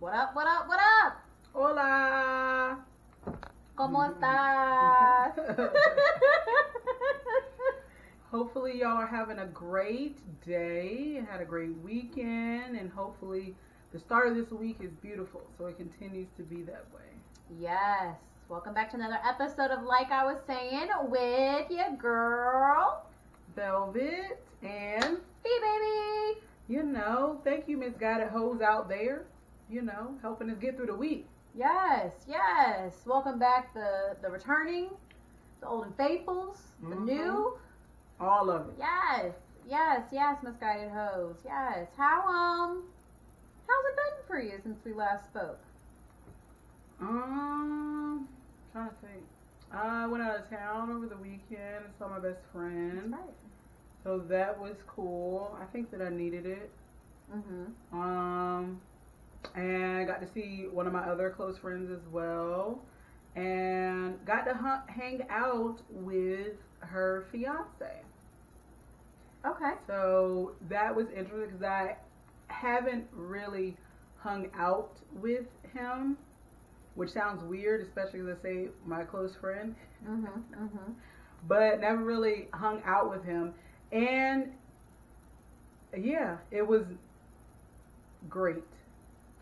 What up, what up, what up? Hola. ¿Cómo estás? Hopefully y'all are having a great day, had a great weekend, and hopefully the start of this week is beautiful, so it continues to be that way. Yes. Welcome back to another episode of Like I Was Saying with your girl, Velvet and baby. thank you, Misguided Hoes out there, helping us get through the week. Yes, yes. Welcome back, the returning, the old and faithfuls, the new. All of it. Yes, misguided hoes. Yes. How's it been for you since we last spoke? Trying to think. I went out of town over the weekend and saw my best friend. That's right. So that was cool. I think that I needed it. And I got to see one of my other close friends as well, and got to hang out with her fiance. Okay. So that was interesting because I haven't really hung out with him, which sounds weird, especially let's say my close friend. But never really hung out with him, and yeah, it was great.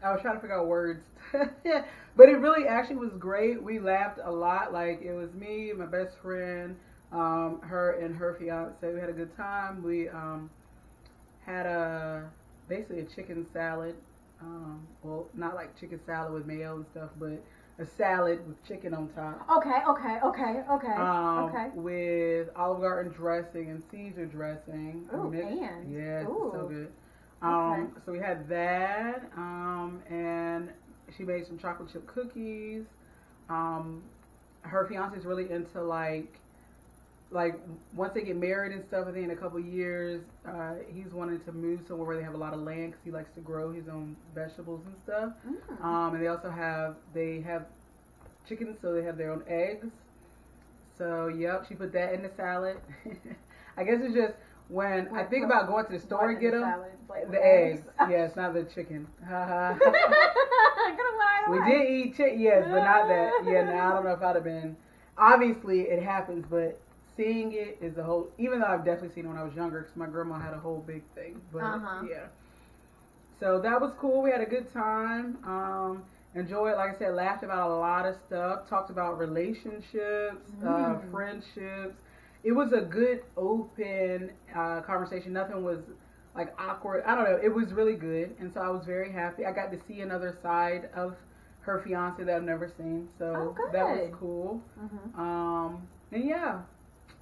I was trying to figure out words, but it really actually was great. We laughed a lot. Like, it was me, my best friend, her and her fiance. We had a good time. We had basically a chicken salad. Well, not like chicken salad with mayo and stuff, but a salad with chicken on top. Okay. With Olive Garden dressing and Caesar dressing. Ooh, yeah, it's ooh. so good. Okay. So we had that, and she made some chocolate chip cookies. Her fiance is really into like once they get married and stuff, I think in a couple of years, he's wanting to move somewhere where they have a lot of land because he likes to grow his own vegetables and stuff. And they also have chickens, so they have their own eggs. So yep, she put that in the salad. I guess it's just when I think about going to the store and get them, the eggs. Yes, not the chicken. We did eat chicken, yes, but not that. Yeah, no, I don't know if I'd have been. Obviously, it happens, but seeing it is a whole. Even though I've definitely seen it when I was younger, because my grandma had a whole big thing. But yeah, so that was cool. We had a good time. Enjoyed, like I said, laughed about a lot of stuff. Talked about relationships, friendships. It was a good, open conversation. Nothing was like awkward. I don't know. It was really good, and so I was very happy. I got to see another side of her fiance that I've never seen, so that was cool. And yeah,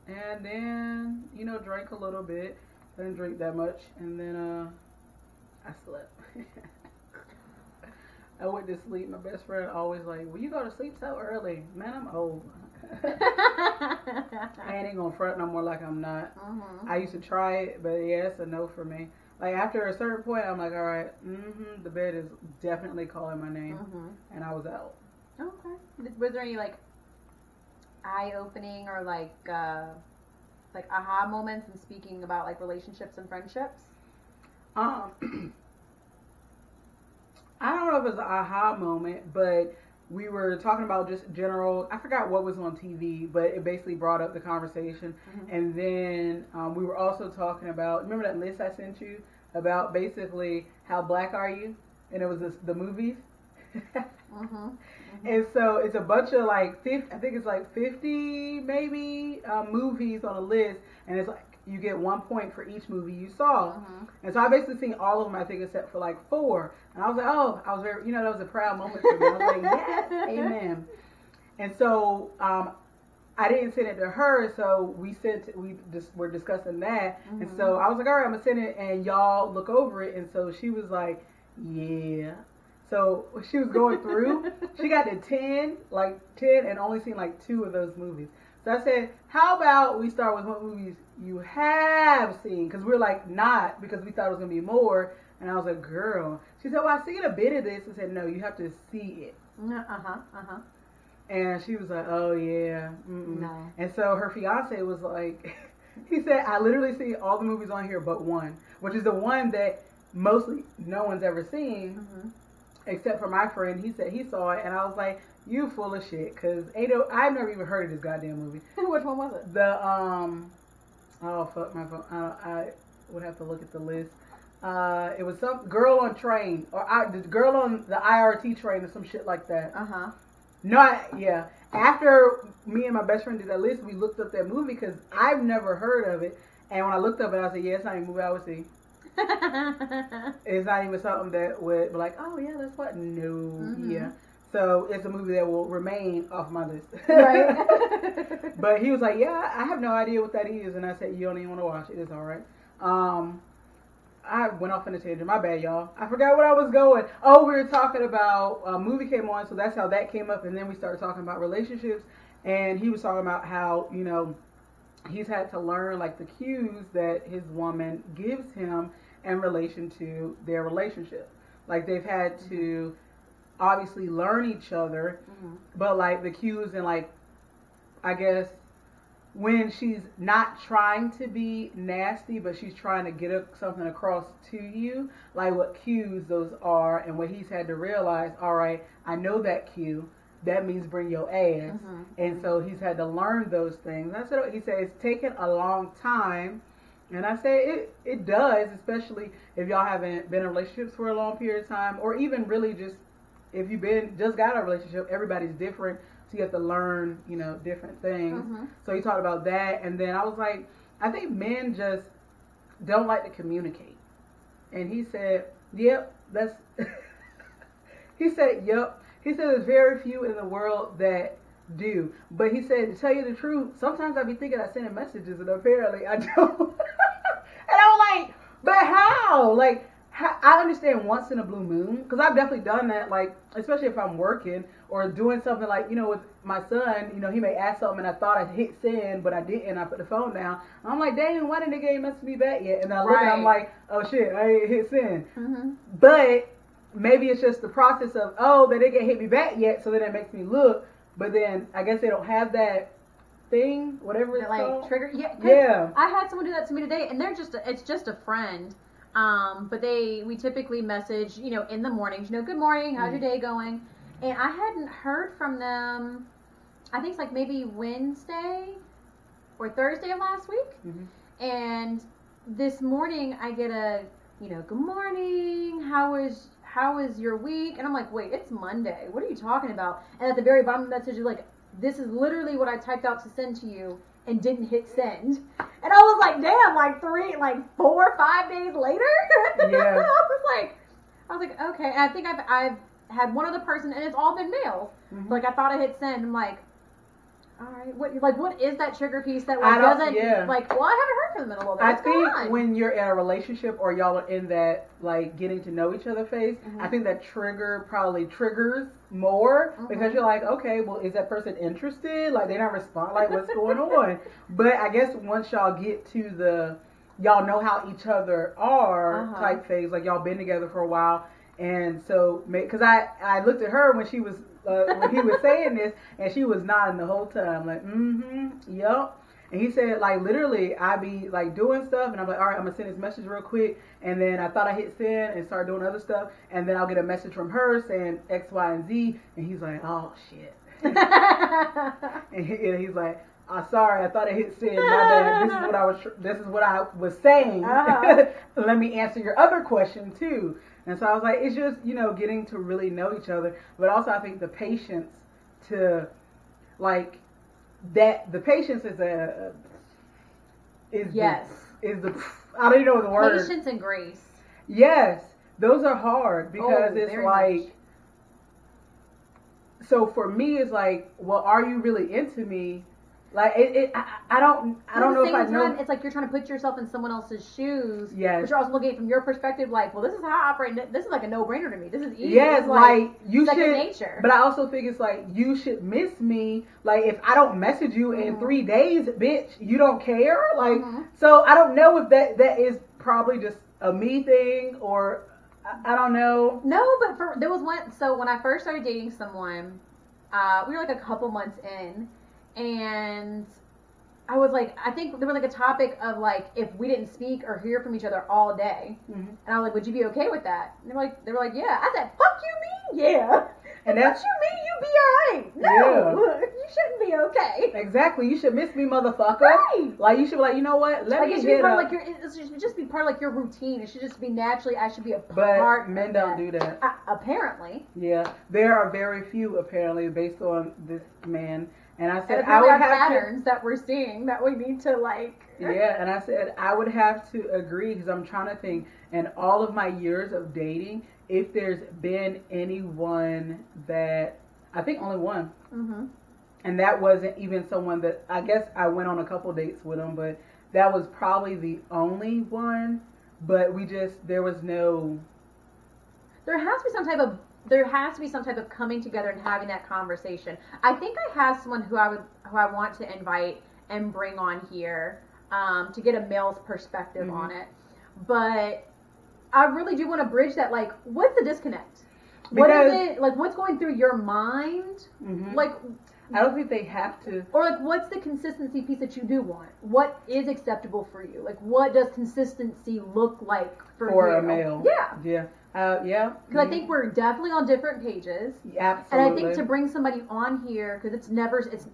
and then drank a little bit. Didn't drink that much, and then I slept. I went to sleep. My best friend always like, "Well, you go to sleep so early, man. I'm old." I ain't gonna front no more like I'm not. I used to try it, but yeah, it's a no for me. Like, after a certain point, I'm like, all right, the bed is definitely calling my name, and I was out. Okay. Was there any like eye-opening or like aha moments in speaking about like relationships and friendships? I don't know if it was an aha moment, but we were talking about just general. I forgot what was on TV, but it basically brought up the conversation. And then we were also talking about. Remember that list I sent you about basically how black are you, and it was the movies. And so it's a bunch of like 50, I think it's like 50 maybe movies on a list, and it's like you get 1 point for each movie you saw. And so I basically seen all of them, I think, except for like 4. And I was like, oh, I was very, that was a proud moment for me. I was like, yes, amen. And so I didn't send it to her, so we're discussing that. And so I was like, all right, I'm gonna send it, and y'all look over it. And so she was like, yeah. So she was going through. She got to 10, and only seen like 2 of those movies. So I said, how about we start with what movies you have seen? Because we're like, not, because we thought it was going to be more. And I was like, girl. She said, well, I've seen a bit of this. I said, no, you have to see it. And she was like, oh, yeah. No. And so her fiance was like, he said, I literally see all the movies on here but one, which is the one that mostly no one's ever seen. except for my friend. He said he saw it, and I was like, "You full of shit," because I've never even heard of this goddamn movie. Which one was it? The oh fuck my phone. I would have to look at the list. It was some girl on train, or the girl on the IRT train, or some shit like that. No, yeah. After me and my best friend did that list, we looked up that movie because I've never heard of it. And when I looked up it, I said, "Yeah, it's not even a movie I would see. It's not even something that would be like, oh yeah, that's what." No, yeah. So it's a movie that will remain off my list. Right. But he was like, "Yeah, I have no idea what that is," and I said, "You don't even want to watch it. It's all right." I went off in a tangent. My bad, y'all. I forgot where I was going. Oh, we were talking about a movie came on, so that's how that came up, and then we started talking about relationships, and he was talking about how, you know, he's had to learn like the cues that his woman gives him in relation to their relationship. Like they've had to obviously learn each other, but like the cues and like, I guess, when she's not trying to be nasty, but she's trying to get something across to you, like what cues those are, and what he's had to realize, all right, I know that cue, that means bring your ass. And so he's had to learn those things. I said, he said it's taken a long time, and I say it does, especially if y'all haven't been in relationships for a long period of time, or even really just if you've just got a relationship. Everybody's different. So you have to learn, you know, different things. So he talked about that. And then I was like, I think men just don't like to communicate. And he said, yep, that's... He said, yep. He said there's very few in the world that do. But he said, to tell you the truth, sometimes I be thinking I send messages and apparently I don't. And I'm like, but how? Like, I understand once in a blue moon, because I've definitely done that, like, especially if I'm working or doing something like, you know, with my son, you know, he may ask something and I thought I hit send, but I didn't. I put the phone down. I'm like, dang, why didn't the game message me back yet? And then I look and I'm like, oh shit, I ain't hit send. But maybe it's just the process of, oh, they didn't hit me back yet, so then it makes me look. But then I guess they don't have that thing, whatever it's called. Like trigger. Yeah. I had someone do that to me today, and it's just a friend. But we typically message, you know, in the mornings, you know, good morning, how's your day going? And I hadn't heard from them, I think it's like maybe Wednesday or Thursday of last week. And this morning I get a, you know, good morning, how was your week? And I'm like, wait, it's Monday. What are you talking about? And at the very bottom of the message is like, this is literally what I typed out to send to you and didn't hit send. And I was like, damn, like 4 or 5 days later? Yeah. I was like, okay. And I think I've had one other person, and it's all been males. Like, I thought I hit send. I'm like, all right, what is that trigger piece that doesn't, like, well, I haven't heard from them in a little bit. I think when you're in a relationship or y'all are in that, like, getting to know each other phase, I think that trigger probably triggers more because you're like, okay, well, is that person interested? Like, they don't respond, like, what's going on? But I guess once y'all get to the, y'all know how each other are type phase, like, y'all been together for a while, and so, because I looked at her when she was, when he was saying this, and she was nodding the whole time, like, yep. And he said, like, literally, I be, like, doing stuff, and I'm like, all right, I'm going to send this message real quick, and then I thought I hit send and started doing other stuff, and then I'll get a message from her saying X, Y, and Z, and he's like, oh, shit. and he's like, sorry, I thought I hit send, my bad. This is what I was saying. Let me answer your other question, too. And so I was like, it's just, you know, getting to really know each other. But also I think the patience to, like, the patience is I don't even know the word. Patience and grace. Yes. Those are hard because it's like, much. So for me, it's like, well, are you really into me? Like, I don't know if I know. It's like you're trying to put yourself in someone else's shoes. Yes. But you're also looking at it from your perspective, like, well, this is how I operate. This is like a no-brainer to me. This is easy. Yes, like you second should. Nature. But I also think it's like you should miss me. Like, if I don't message you in 3 days, bitch, you don't care. Like, so I don't know if that is probably just a me thing or I don't know. No, but there was one. So when I first started dating someone, we were like a couple months in. And I was like, I think there was like a topic of like if we didn't speak or hear from each other all day, and I was like, would you be okay with that? And they were like, yeah. I said, fuck you mean, yeah. And that's what you mean you be alright? No, you shouldn't be okay. Exactly, you should miss me, motherfucker. Right. Like you should be like, you know what? Let me hit up. It should just be part of like your routine. It should just be naturally. I should be a but part. Men don't do that. Apparently. Yeah, there are very few apparently based on this man. And I said, I would have patterns that we're seeing that we need to like. Yeah, and I said I would have to agree because I'm trying to think. In all of my years of dating, if there's been anyone that I think only one, and that wasn't even someone that I guess I went on a couple dates with him, but that was probably the only one. But there was no. There has to be some type of coming together and having that conversation. I think I have someone who I want to invite and bring on here to get a male's perspective on it. But I really do want to bridge that. Like, what's the disconnect? What is it? Like, what's going through your mind? Like, I don't think they have to. Or like, what's the consistency piece that you do want? What is acceptable for you? Like, what does consistency look like for you? A male? Yeah. Yeah. Because I think we're definitely on different pages. Absolutely. And I think to bring somebody on here, because it's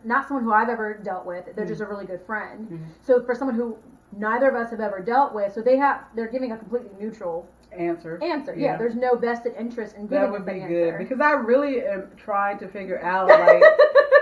not someone who I've ever dealt with. They're just a really good friend. So for someone who neither of us have ever dealt with, so they're giving a completely neutral answer. Yeah. There's no vested interest in giving that would be an good answer. Because I really am trying to figure out like.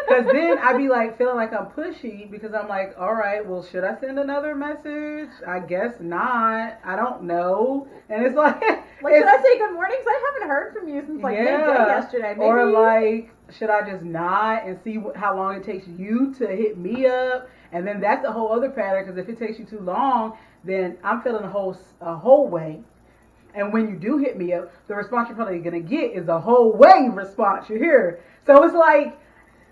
Because then I'd be like feeling like I'm pushy because I'm like, all right, well, should I send another message? I guess not. I don't know. And it's like, should I say good morning? Because I haven't heard from you since like midday yesterday. Maybe. Or like, should I just not and see how long it takes you to hit me up? And then that's a whole other pattern because if it takes you too long, then I'm feeling a whole way. And when you do hit me up, the response you're probably going to get is a whole way response you hear. So it's like,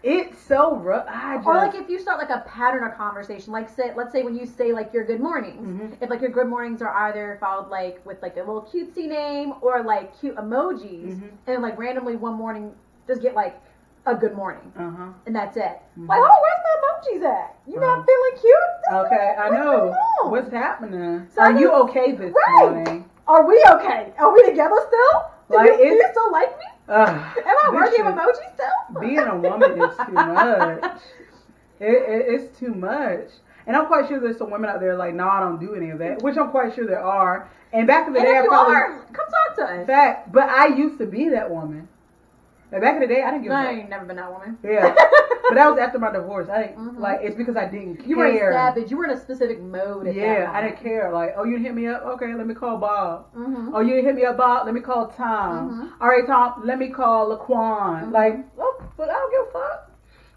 it's so rough. Or like if you start like a pattern of conversation, like let's say when you say like your good mornings, if like your good mornings are either followed like with like a little cutesy name or like cute emojis, and like randomly one morning just get like a good morning, and that's it. Like, oh, where's my emojis at? You not feeling cute? Okay, I know. What's happening? So are you okay this morning? Are we okay? Are we together still? Do you still like me? Am I worthy of emojis still? Being a woman is too much. It's too much. And I'm quite sure there's some women out there like, no, I don't do any of that. Which I'm quite sure there are. And back in the day, I probably come talk to us. Fact, but I used to be that woman. Like back in the day, I didn't give a fuck. I ain't never been that woman. Yeah. But that was after my divorce. I didn't like. It's because I didn't care. You were a savage. You were in a specific mode. At that I didn't care. Like, oh, you hit me up? Okay, let me call Bob. Oh, you hit me up, Bob? Let me call Tom. All right, Tom, let me call Laquan. Like, oh, but I don't give a fuck.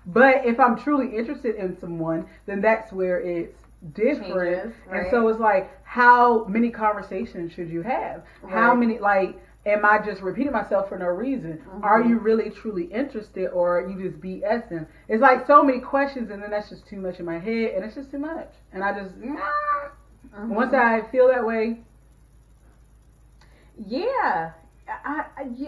But if I'm truly interested in someone, then that's where it's different. Changes, right? And so it's like, how many conversations should you have? Right. How many like? Am I just repeating myself for no reason? Are you really truly interested, or are you just BSing? It's like so many questions, and then that's just too much in my head, and it's just too much. And I just, once I feel that way. Yeah.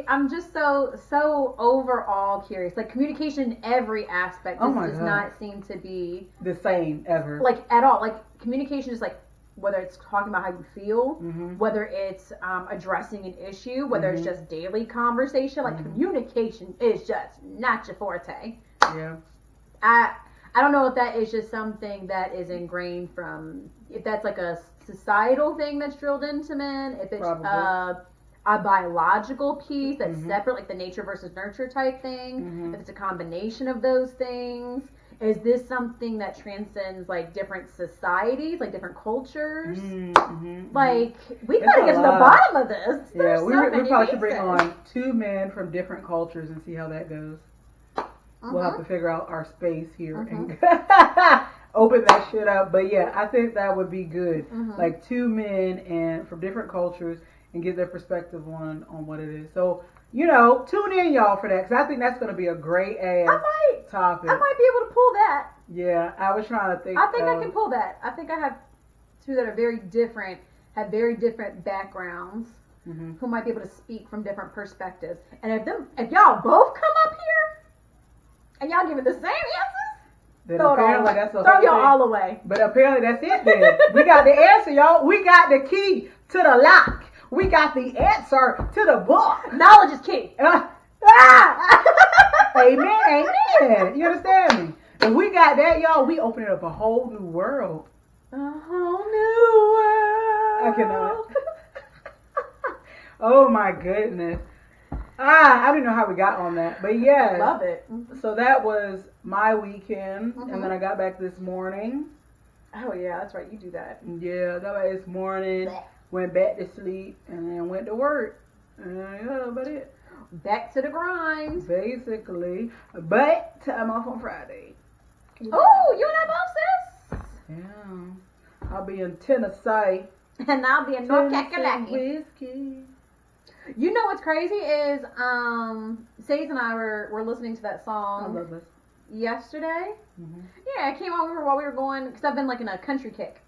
I'm just so overall curious. Like communication in every aspect does not seem to be the same ever. Like at all. Like communication is like, whether it's talking about how you feel, whether it's addressing an issue, whether it's just daily conversation, like communication is just not your forte. Yeah. I don't know if that is just something that is ingrained from, if that's like a societal thing that's drilled into men, if it's a biological piece that's separate, like the nature versus nurture type thing, if it's a combination of those things. Is this something that transcends like different societies, like different cultures? Like we gotta get to the bottom of this. Yeah, we probably should bring on 2 men from different cultures and see how that goes. We'll have to figure out our space here and open that shit up. But yeah, I think that would be good. Like 2 men and from different cultures and get their perspective on what it is. So, you know, tune in, y'all, for that, because I think that's going to be a great ass topic. I might be able to pull that. Yeah, I was trying to think. I think I can pull that. I think I have 2 that are very different, have very different backgrounds, who might be able to speak from different perspectives. And if y'all both come up here and y'all give it the same answers, Then Throw it all apparently away. that's the Throw whole y'all thing. all away. But apparently that's it then. We got the answer, y'all. We got the key to the lock. We got the answer to the book. Knowledge is key. Amen, amen. You understand me? If we got that, y'all, we opening up a whole new world. A whole new world. I cannot. Oh my goodness. I don't know how we got on that, but yes. Love it. So that was my weekend, Mhm. and then I got back this morning. Oh yeah, that's right. You do that. Yeah, I got back this morning, went back to sleep, and then went to work. And yeah, that's about it. Back to the grind. Basically. But I'm off on Friday. Oh, you and I both, sis. Yeah. I'll be in Tennessee. And I'll be in North Tennessee Kakalaki. whiskey. You know what's crazy is Sage and I were listening to that I song love this. yesterday. Mm-hmm. Yeah, it came on while we were going, because I've been like in a country kick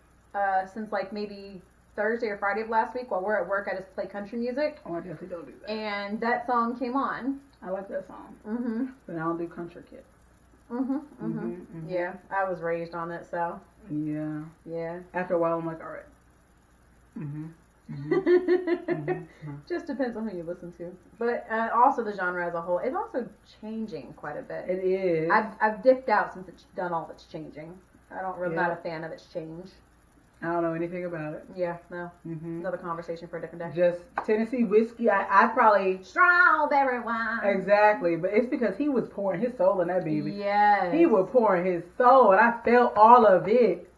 since like maybe Thursday or Friday of last week. While we're at work, I just play country music. Oh, I definitely don't do that. And that song came on. I like that song. Mm-hmm. But I don't do country kicks. Mm-hmm. Mm-hmm. Mm-hmm. Yeah, I was raised on it, so Yeah. yeah. After a while, I'm like, all right. Mm-hmm. Mm-hmm. Just depends on who you listen to. But also the genre as a whole, it's also changing quite a bit. It is. I've dipped out since it's done all that's changing. I don't really Yeah. not a fan of its change. I don't know anything about it. Yeah, no. Mm-hmm. Another conversation for a different day. Just Tennessee whiskey. I probably Strawberry wine. exactly, but it's because he was pouring his soul in that baby. Yes. He was pouring his soul, and I felt all of it.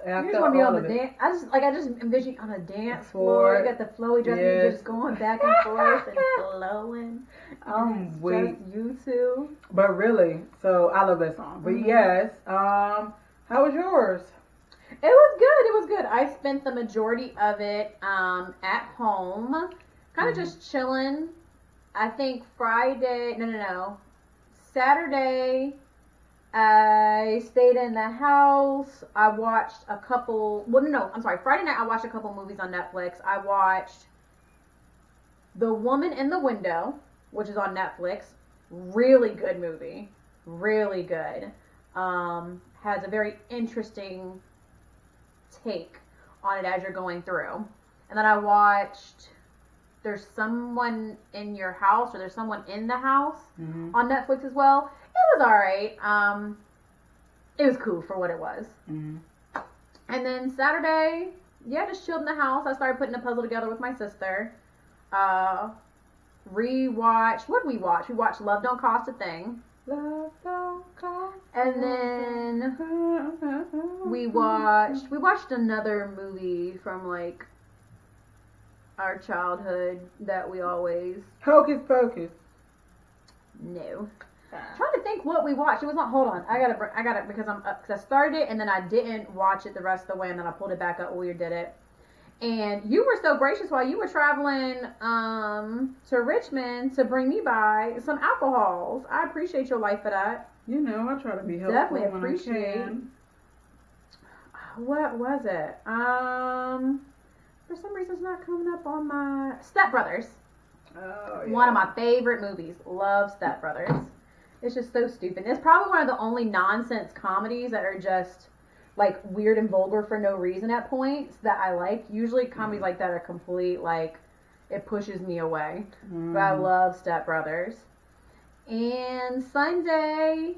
I You just felt want to be all on of the it. dance. I just envision you on a dance floor. You got the flowy dress, and you're Yes. just going back and forth and flowing. I'm weak. Just you two. But really, so I love that song. But Mhm. yes, how was yours? It was good. It was good. I spent the majority of it at home, kind of just chilling. I think Friday. No. Saturday, I stayed in the house. I watched a couple. Well, no. I'm sorry. Friday night, I watched a couple movies on Netflix. I watched The Woman in the Window, which is on Netflix. Really good movie. Really good. Has a very interesting take on it as you're going through. And then I watched There's Someone in Your House, or There's Someone in the House Mm-hmm. on Netflix as well. It was alright. It was cool for what it was. Mm-hmm. And then Saturday, yeah, just chilled in the house. I started putting a puzzle together with my sister. Rewatched, what did we watch? We watched Love Don't Cost a Thing. Love don't cost. And then we watched another movie from like our childhood that we always Hocus Pocus. knew. Trying to think what we watched. It was not. Hold on. I got it because I started it and then I didn't watch it the rest of the way, and then I pulled it back up when we did it. And you were so gracious while you were traveling to Richmond to bring me by some alcohols. I appreciate your life for that. You know, I try to be helpful. Definitely when appreciate. I can. What was it? For some reason it's not coming up on my Step Brothers. Oh, yeah. One of my favorite movies. Love Step Brothers. It's just so stupid. It's probably one of the only nonsense comedies that are just like weird and vulgar for no reason at points that I like. Usually comedies like that are complete, like, it pushes me away. Mm. But I love Step Brothers. And Sunday,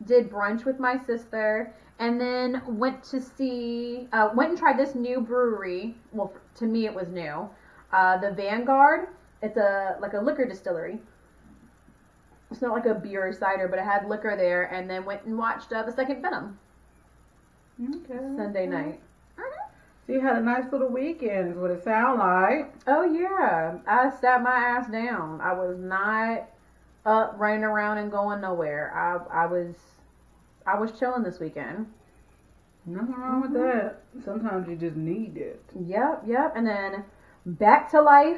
did brunch with my sister, and then went and tried this new brewery. Well, to me it was new. The Vanguard. It's a liquor distillery. It's not like a beer or cider, but it had liquor there, and then went and watched the second Venom. Okay. Sunday night. So you had a nice little weekend, is what it sounds like. Oh yeah, I sat my ass down. I was not up running around and going nowhere. I was chilling this weekend. Nothing wrong with that. Sometimes you just need it. Yep. And then back to life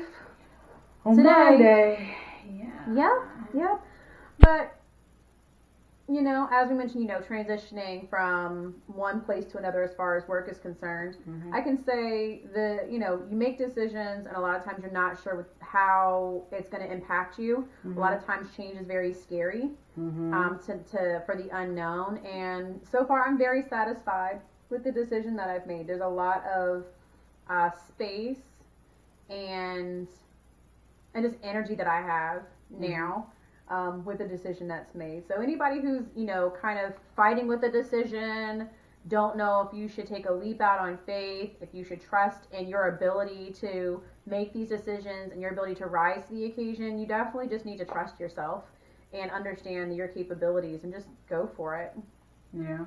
On today. Monday. Yeah. Yep. But you know, as we mentioned, you know, transitioning from one place to another as far as work is concerned, I can say you know, you make decisions and a lot of times you're not sure how it's going to impact you. A lot of times change is very scary for the unknown. And so far I'm very satisfied with the decision that I've made. There's a lot of space and just energy that I have now with the decision that's made. So anybody who's, you know, kind of fighting with the decision, don't know if you should take a leap out on faith, if you should trust in your ability to make these decisions and your ability to rise to the occasion, you definitely just need to trust yourself and understand your capabilities and just go for it. Yeah.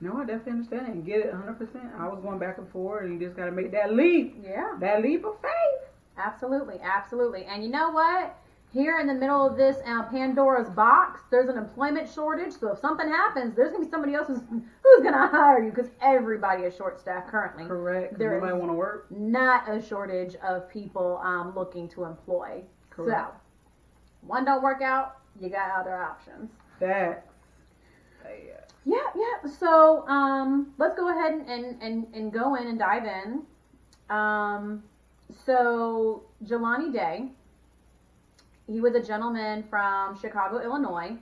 No, I definitely understand it and get it 100%. I was going back and forth, and you just got to make that leap. Yeah. That leap of faith. Absolutely, absolutely. And you know what? Here in the middle of this Pandora's box, there's an employment shortage. So if something happens, there's going to be somebody else who's going to hire you because everybody is short staffed currently. Correct. There nobody want to work. Not a shortage of people looking to employ. Correct. So, one don't work out, you got other options. Facts. Yeah. So, let's go ahead and go in and dive in. So, Jelani Day, he was a gentleman from Chicago, Illinois.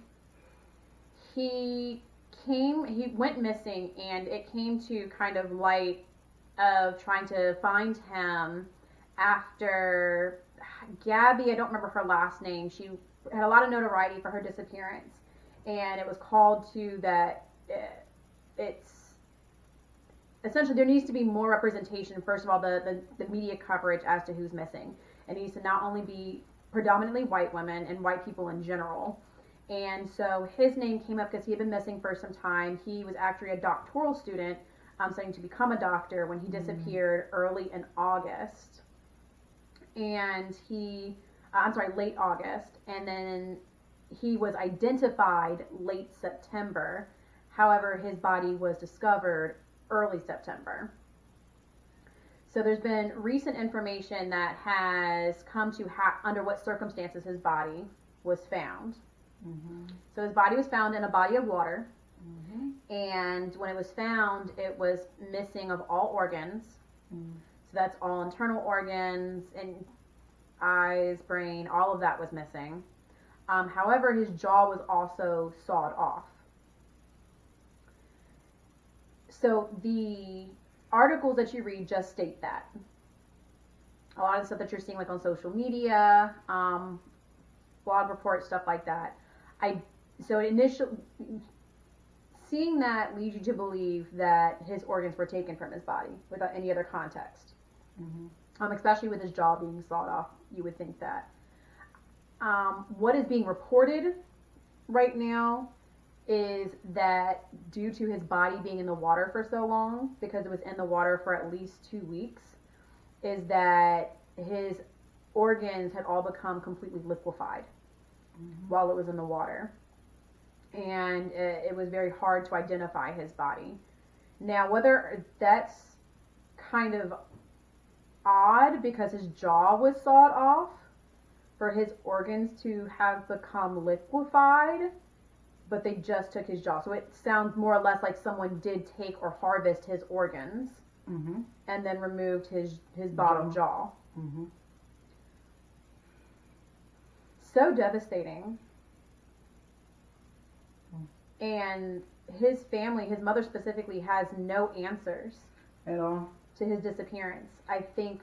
He went missing, and it came to kind of light of trying to find him after Gabby, I don't remember her last name, she had a lot of notoriety for her disappearance, and it was called to that it's essentially there needs to be more representation. First of all, the media coverage as to who's missing. It needs to not only be predominantly white women and white people in general. And so his name came up because he had been missing for some time. He was actually a doctoral student studying to become a doctor when he disappeared early in August. And late August. And then he was identified late September. However, his body was discovered early September. So there's been recent information that has come to under what circumstances his body was found. So his body was found in a body of water. And when it was found, it was missing of all organs. So that's all internal organs and eyes, brain, all of that was missing. However, his jaw was also sawed off. So the articles that you read just state that. A lot of the stuff that you're seeing like on social media, blog reports, stuff like that. Seeing that leads you to believe that his organs were taken from his body without any other context. Especially with his jaw being sawed off, you would think that. What is being reported right now is that due to his body being in the water for so long, because it was in the water for at least 2 weeks, is that his organs had all become completely liquefied while it was in the water. And it was very hard to identify his body. Now, whether that's kind of odd because his jaw was sawed off for his organs to have become liquefied, but they just took his jaw. So it sounds more or less like someone did take or harvest his organs and then removed his bottom jaw. So devastating. And his family, his mother specifically, has no answers at all to his disappearance. I think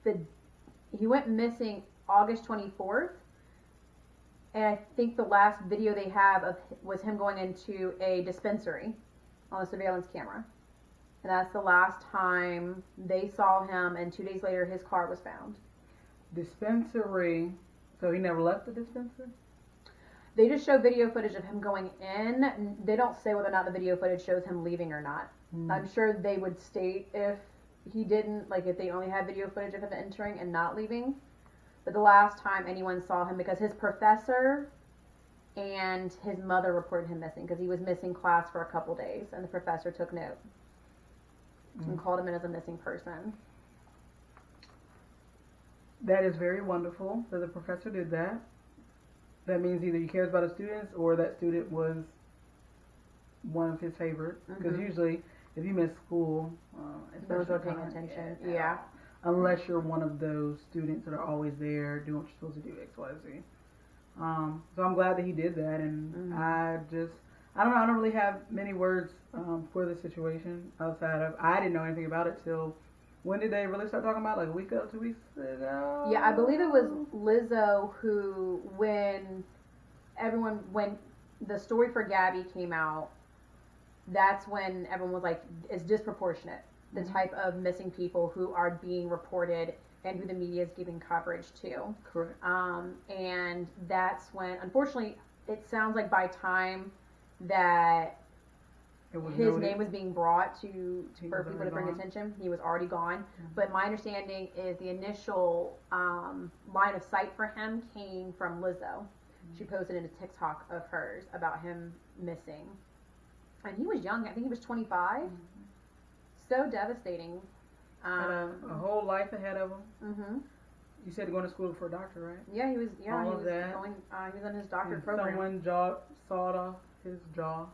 he went missing August 24th. And I think the last video they have was him going into a dispensary on a surveillance camera. And that's the last time they saw him, and 2 days later his car was found. Dispensary. So he never left the dispensary? They just show video footage of him going in. They don't say whether or not the video footage shows him leaving or not. I'm sure they would state if he didn't, like if they only had video footage of him entering and not leaving. But the last time anyone saw him, because his professor and his mother reported him missing because he was missing class for a couple days, and the professor took note and called him in as a missing person. That is very wonderful that the professor did that. that means either he cares about his students or that student was one of his favorites. Because usually, if you miss school, those especially are paying attention. Yeah. Unless you're one of those students that are always there doing what you're supposed to do, X, Y, Z. So I'm glad that he did that, and I don't know. I don't really have many words for the situation outside of I didn't know anything about it till when did they really start talking about it? Like a week ago, 2 weeks ago? Yeah, I believe it was Lizzo who, when the story for Gabby came out, that's when everyone was like, it's disproportionate, the type of missing people who are being reported and who the media is giving coverage to. Correct. And that's when, unfortunately, it sounds like by time that his name was being brought for people to bring attention, he was already gone. But my understanding is the initial line of sight for him came from Lizzo. She posted in a TikTok of hers about him missing. And he was young. I think he was 25. So devastating. Had a whole life ahead of him. You said going to school for a doctor, right? Yeah, he was. Yeah, all he of was that. going. He was in his doctorate program. Someone sawed off his jaw,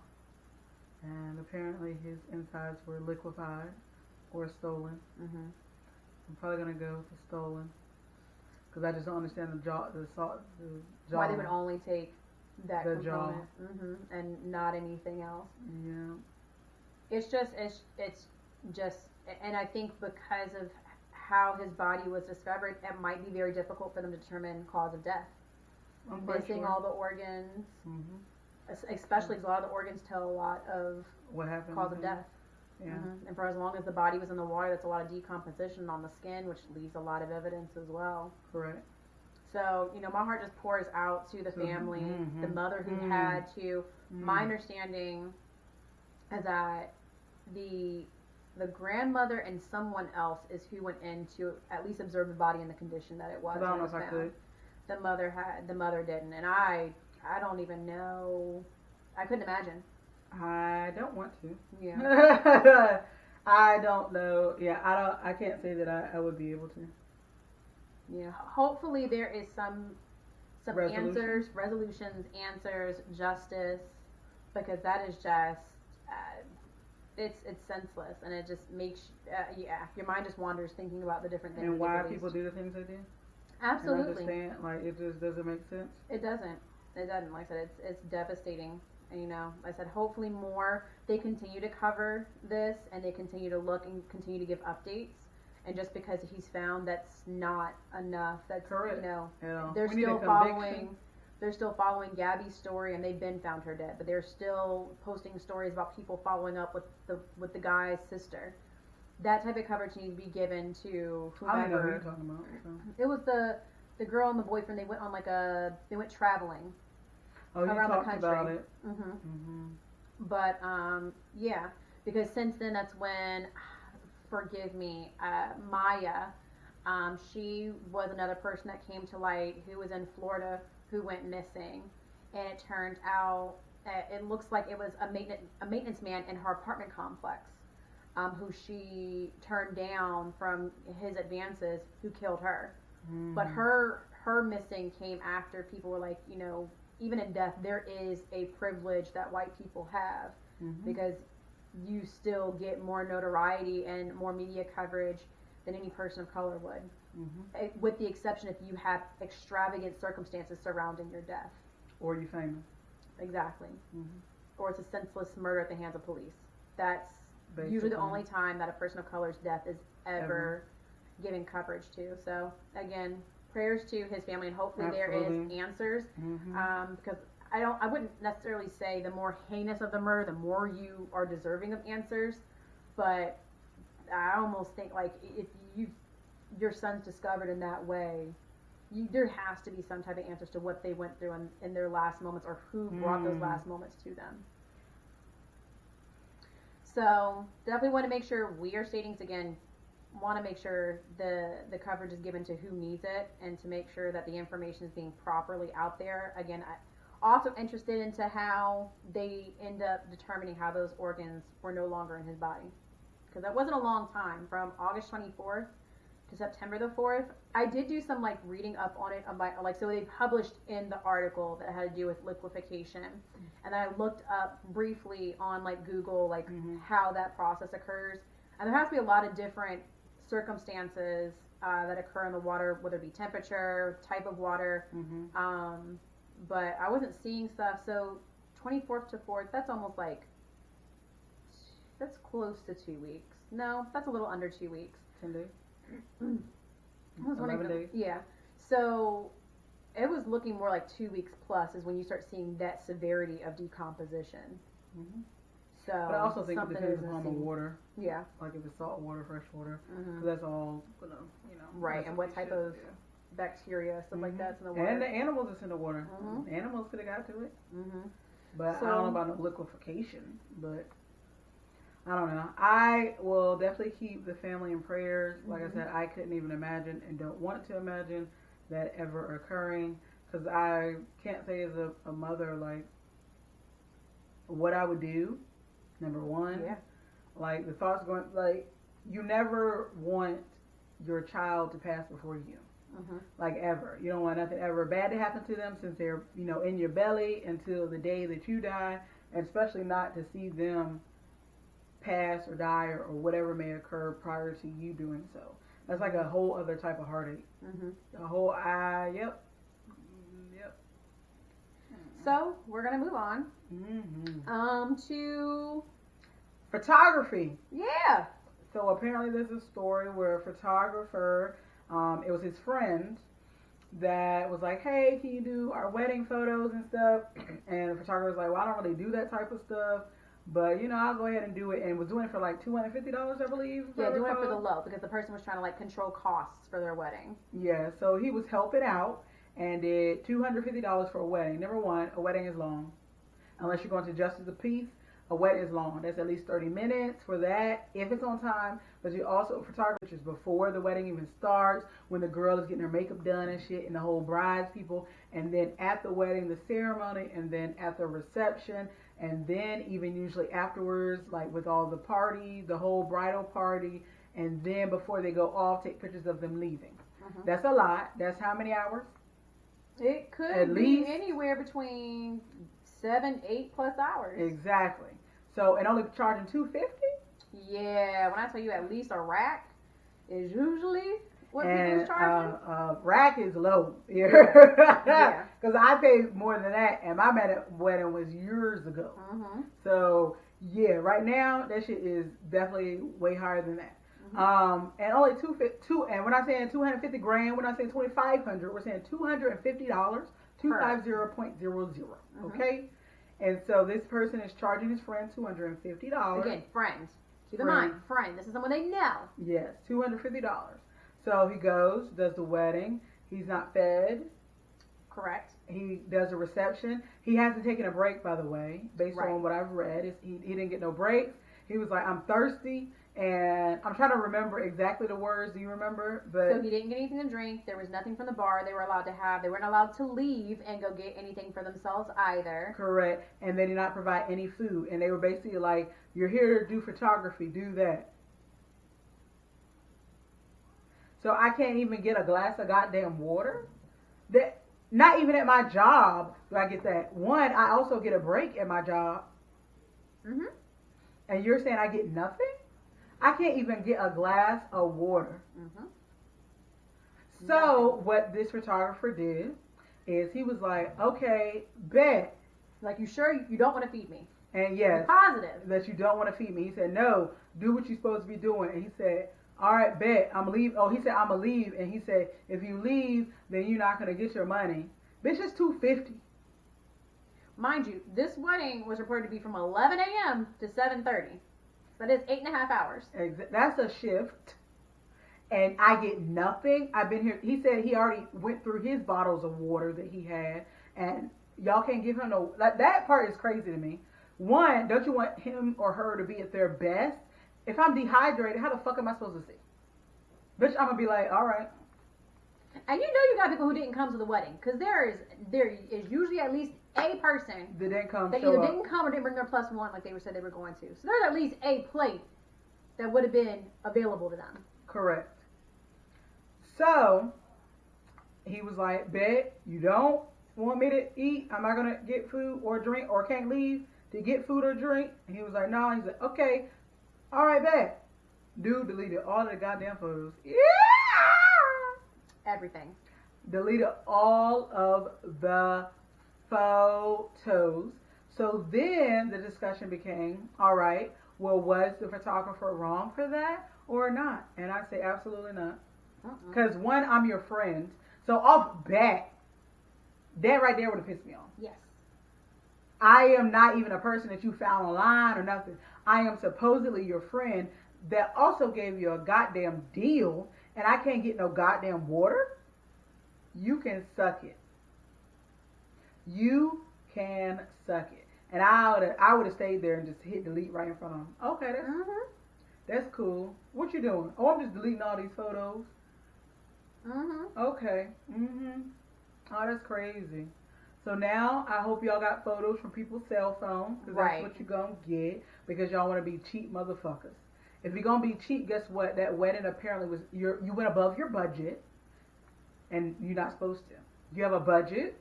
and apparently his insides were liquefied or stolen. I'm probably gonna go with stolen because I just don't understand the jaw. Why they would only take that the component and not anything else. Yeah. It's just, and I think because of how his body was discovered, it might be very difficult for them to determine cause of death. Missing all the organs, especially because a lot of the organs tell a lot of what happened cause of death. Yeah. And for as long as the body was in the water, that's a lot of decomposition on the skin, which leaves a lot of evidence as well. Correct. So, my heart just pours out to the family, the mother who had to. My understanding is that the grandmother and someone else is who went in to at least observe the body in the condition that it was. I don't know if I could. The mother didn't, and I don't even know. I couldn't imagine. I don't want to. Yeah. I don't know. Yeah, I can't say that I would be able to. Yeah. Hopefully there is some resolutions, answers, justice, because that is just it's senseless, and it just makes your mind just wanders thinking about the different things. And why people do the things they do. Absolutely. And understand, like it just doesn't make sense. It doesn't. Like I said, it's devastating. And, like I said, hopefully they continue to cover this, and they continue to look and continue to give updates. And just because he's found, that's not enough. That's correct. They're still following Gabby's story, and they've been found her dead. But they're still posting stories about people following up with the guy's sister. That type of coverage needs to be given to whomever. I don't know who you're talking about. So. It was the girl and the boyfriend. They went on they went traveling. Oh, you around talked the country. about it. But yeah, because since then that's when, forgive me, Maya, she was another person that came to light who was in Florida who went missing, and it turned out it looks like it was a maintenance man in her apartment complex, who she turned down from his advances, who killed her. But her missing came after people were like, even in death, there is a privilege that white people have, because you still get more notoriety and more media coverage than any person of color would, with the exception if you have extravagant circumstances surrounding your death. Or you famous. Exactly. Or it's a senseless murder at the hands of police. That's usually the only time that a person of color's death is ever given coverage to. So, again, prayers to his family, and hopefully there is answers, because I wouldn't necessarily say the more heinous of the murder, the more you are deserving of answers, but I almost think like if your son's discovered in that way, there has to be some type of answers to what they went through in their last moments, or who brought those last moments to them. So definitely want to make sure we are stating again. Want to make sure the coverage is given to who needs it, and to make sure that the information is being properly out there. Again, also interested into how they end up determining how those organs were no longer in his body, because that wasn't a long time, from August 24th to September the 4th. I did do some like reading up on it so they published in the article that had to do with liquefaction, and then I looked up briefly on like Google like how that process occurs, and there has to be a lot of different circumstances that occur in the water, whether it be temperature, type of water, but I wasn't seeing stuff. So 24th to 4th, that's almost like, that's close to 2 weeks. No, that's a little under 2 weeks. 10 days. I was 11 days. Yeah. So it was looking more like 2 weeks plus is when you start seeing that severity of decomposition. So, but I also think it depends upon the water. Yeah. Like if it's salt water, fresh water. So that's all, you know. Right, and what type of bacteria, stuff like that's in the water. And the animals that's in the water. Animals could have got to it. But I don't know about no liquefaction. But I don't know. I will definitely keep the family in prayers. Like I said, I couldn't even imagine and don't want to imagine that ever occurring. Because I can't say as a mother, like, what I would do. Number one. Yeah. Like, the thoughts going, like, you never want your child to pass before you. Like, ever. You don't want nothing ever bad to happen to them since they're, you know, in your belly until the day that you die. And especially not to see them pass or die or whatever may occur prior to you doing so. That's like a whole other type of heartache. A whole, yep. So, we're going to move on. To photography. Yeah. So apparently there's a story where a photographer, it was his friend that was like, hey, can you do our wedding photos and stuff? And the photographer was like, well, I don't really do that type of stuff, but, you know, I'll go ahead and do it. And was doing it for like $250, I believe. Yeah, doing it for the low because the person was trying to like control costs for their wedding. Yeah, so he was helping out and did $250 for a wedding. Number one, a wedding is long. Unless you're going to Justice of the Peace, a wedding is long. That's at least 30 minutes for that, if it's on time. But you also, photography is before the wedding even starts, when the girl is getting her makeup done and shit, and the whole bride's people. And then at the wedding, the ceremony, and then at the reception, and then even usually afterwards, like with all the party, the whole bridal party, and then before they go off, take pictures of them leaving. That's a lot. That's how many hours? It could at be least anywhere between 7, 8+ hours. Exactly. So, and only charging $250? Yeah, when I tell you at least a rack is usually what people's charging. Rack is low here. Yeah. Because I paid more than that, and my wedding was years ago. So, yeah, right now, that shit is definitely way higher than that. And only and we're not saying 250 grand, we're not saying 2,500, we're saying $250, 250.00. Okay? And so this person is charging his friend $250. Again, friend. Keep in mind, friend. This is someone they know. Yes, $250. So he goes, does the wedding. He's not fed. Correct. He does a reception. He hasn't taken a break, by the way, based on what I've read. He didn't get no breaks. He was like, I'm thirsty. And I'm trying to remember exactly the words. Do you remember? But so he didn't get anything to drink. There was nothing from the bar they were allowed to have. They weren't allowed to leave and go get anything for themselves either. Correct. And they did not provide any food. And they were basically like, you're here to do photography. Do that. So I can't even get a glass of goddamn water? Not even at my job do I get that. One, I also get a break at my job. And you're saying I get nothing? I can't even get a glass of water. So what this photographer did is he was like, okay, bet. Like, you sure you don't want to feed me? And yes, positive that you don't want to feed me. He said, no, do what you're supposed to be doing. And he said, all right, bet, I'm leave. Oh, he said, I'm gonna leave. And he said, if you leave, then you're not gonna get your money. Bitch, it's $250. Mind you, this wedding was reported to be from 11 a.m. to 7:30. That is 8.5 hours. That's a shift. And I get nothing. I've been here. He said he already went through his bottles of water that he had. And y'all can't give him no. Like, that part is crazy to me. One, don't you want him or her to be at their best? If I'm dehydrated, how the fuck am I supposed to see? Bitch, I'm going to be like, all right. And you know you got people who didn't come to the wedding. Because there is usually at least a person that didn't come. That either didn't come or didn't bring their +1 like they said they were going to. So there's at least a plate that would have been available to them. Correct. So he was like, bet you don't want me to eat. I'm not going to get food or drink or can't leave to get food or drink. And he was like, no. He's like, okay. All right, bet. Dude deleted all of the goddamn photos. Yeah. Everything. Deleted all of the photos. So then the discussion became, all right, well, was the photographer wrong for that or not? And I say absolutely not. Because one, I'm your friend. So off bat, that right there would have pissed me off. Yes. I am not even a person that you found online or nothing. I am supposedly your friend that also gave you a goddamn deal, and I can't get no goddamn water. You can suck it. You can suck it. And I would have stayed there and just hit delete right in front of him. Okay, that's cool. What you doing? Oh, I'm just deleting all these photos. Okay. Oh, that's crazy. So now I hope y'all got photos from people's cell phones, because that's what you're gonna get, because y'all want to be cheap motherfuckers. If you're gonna be cheap, guess what? That wedding apparently was you went above your budget, and you're not supposed to. You have a budget.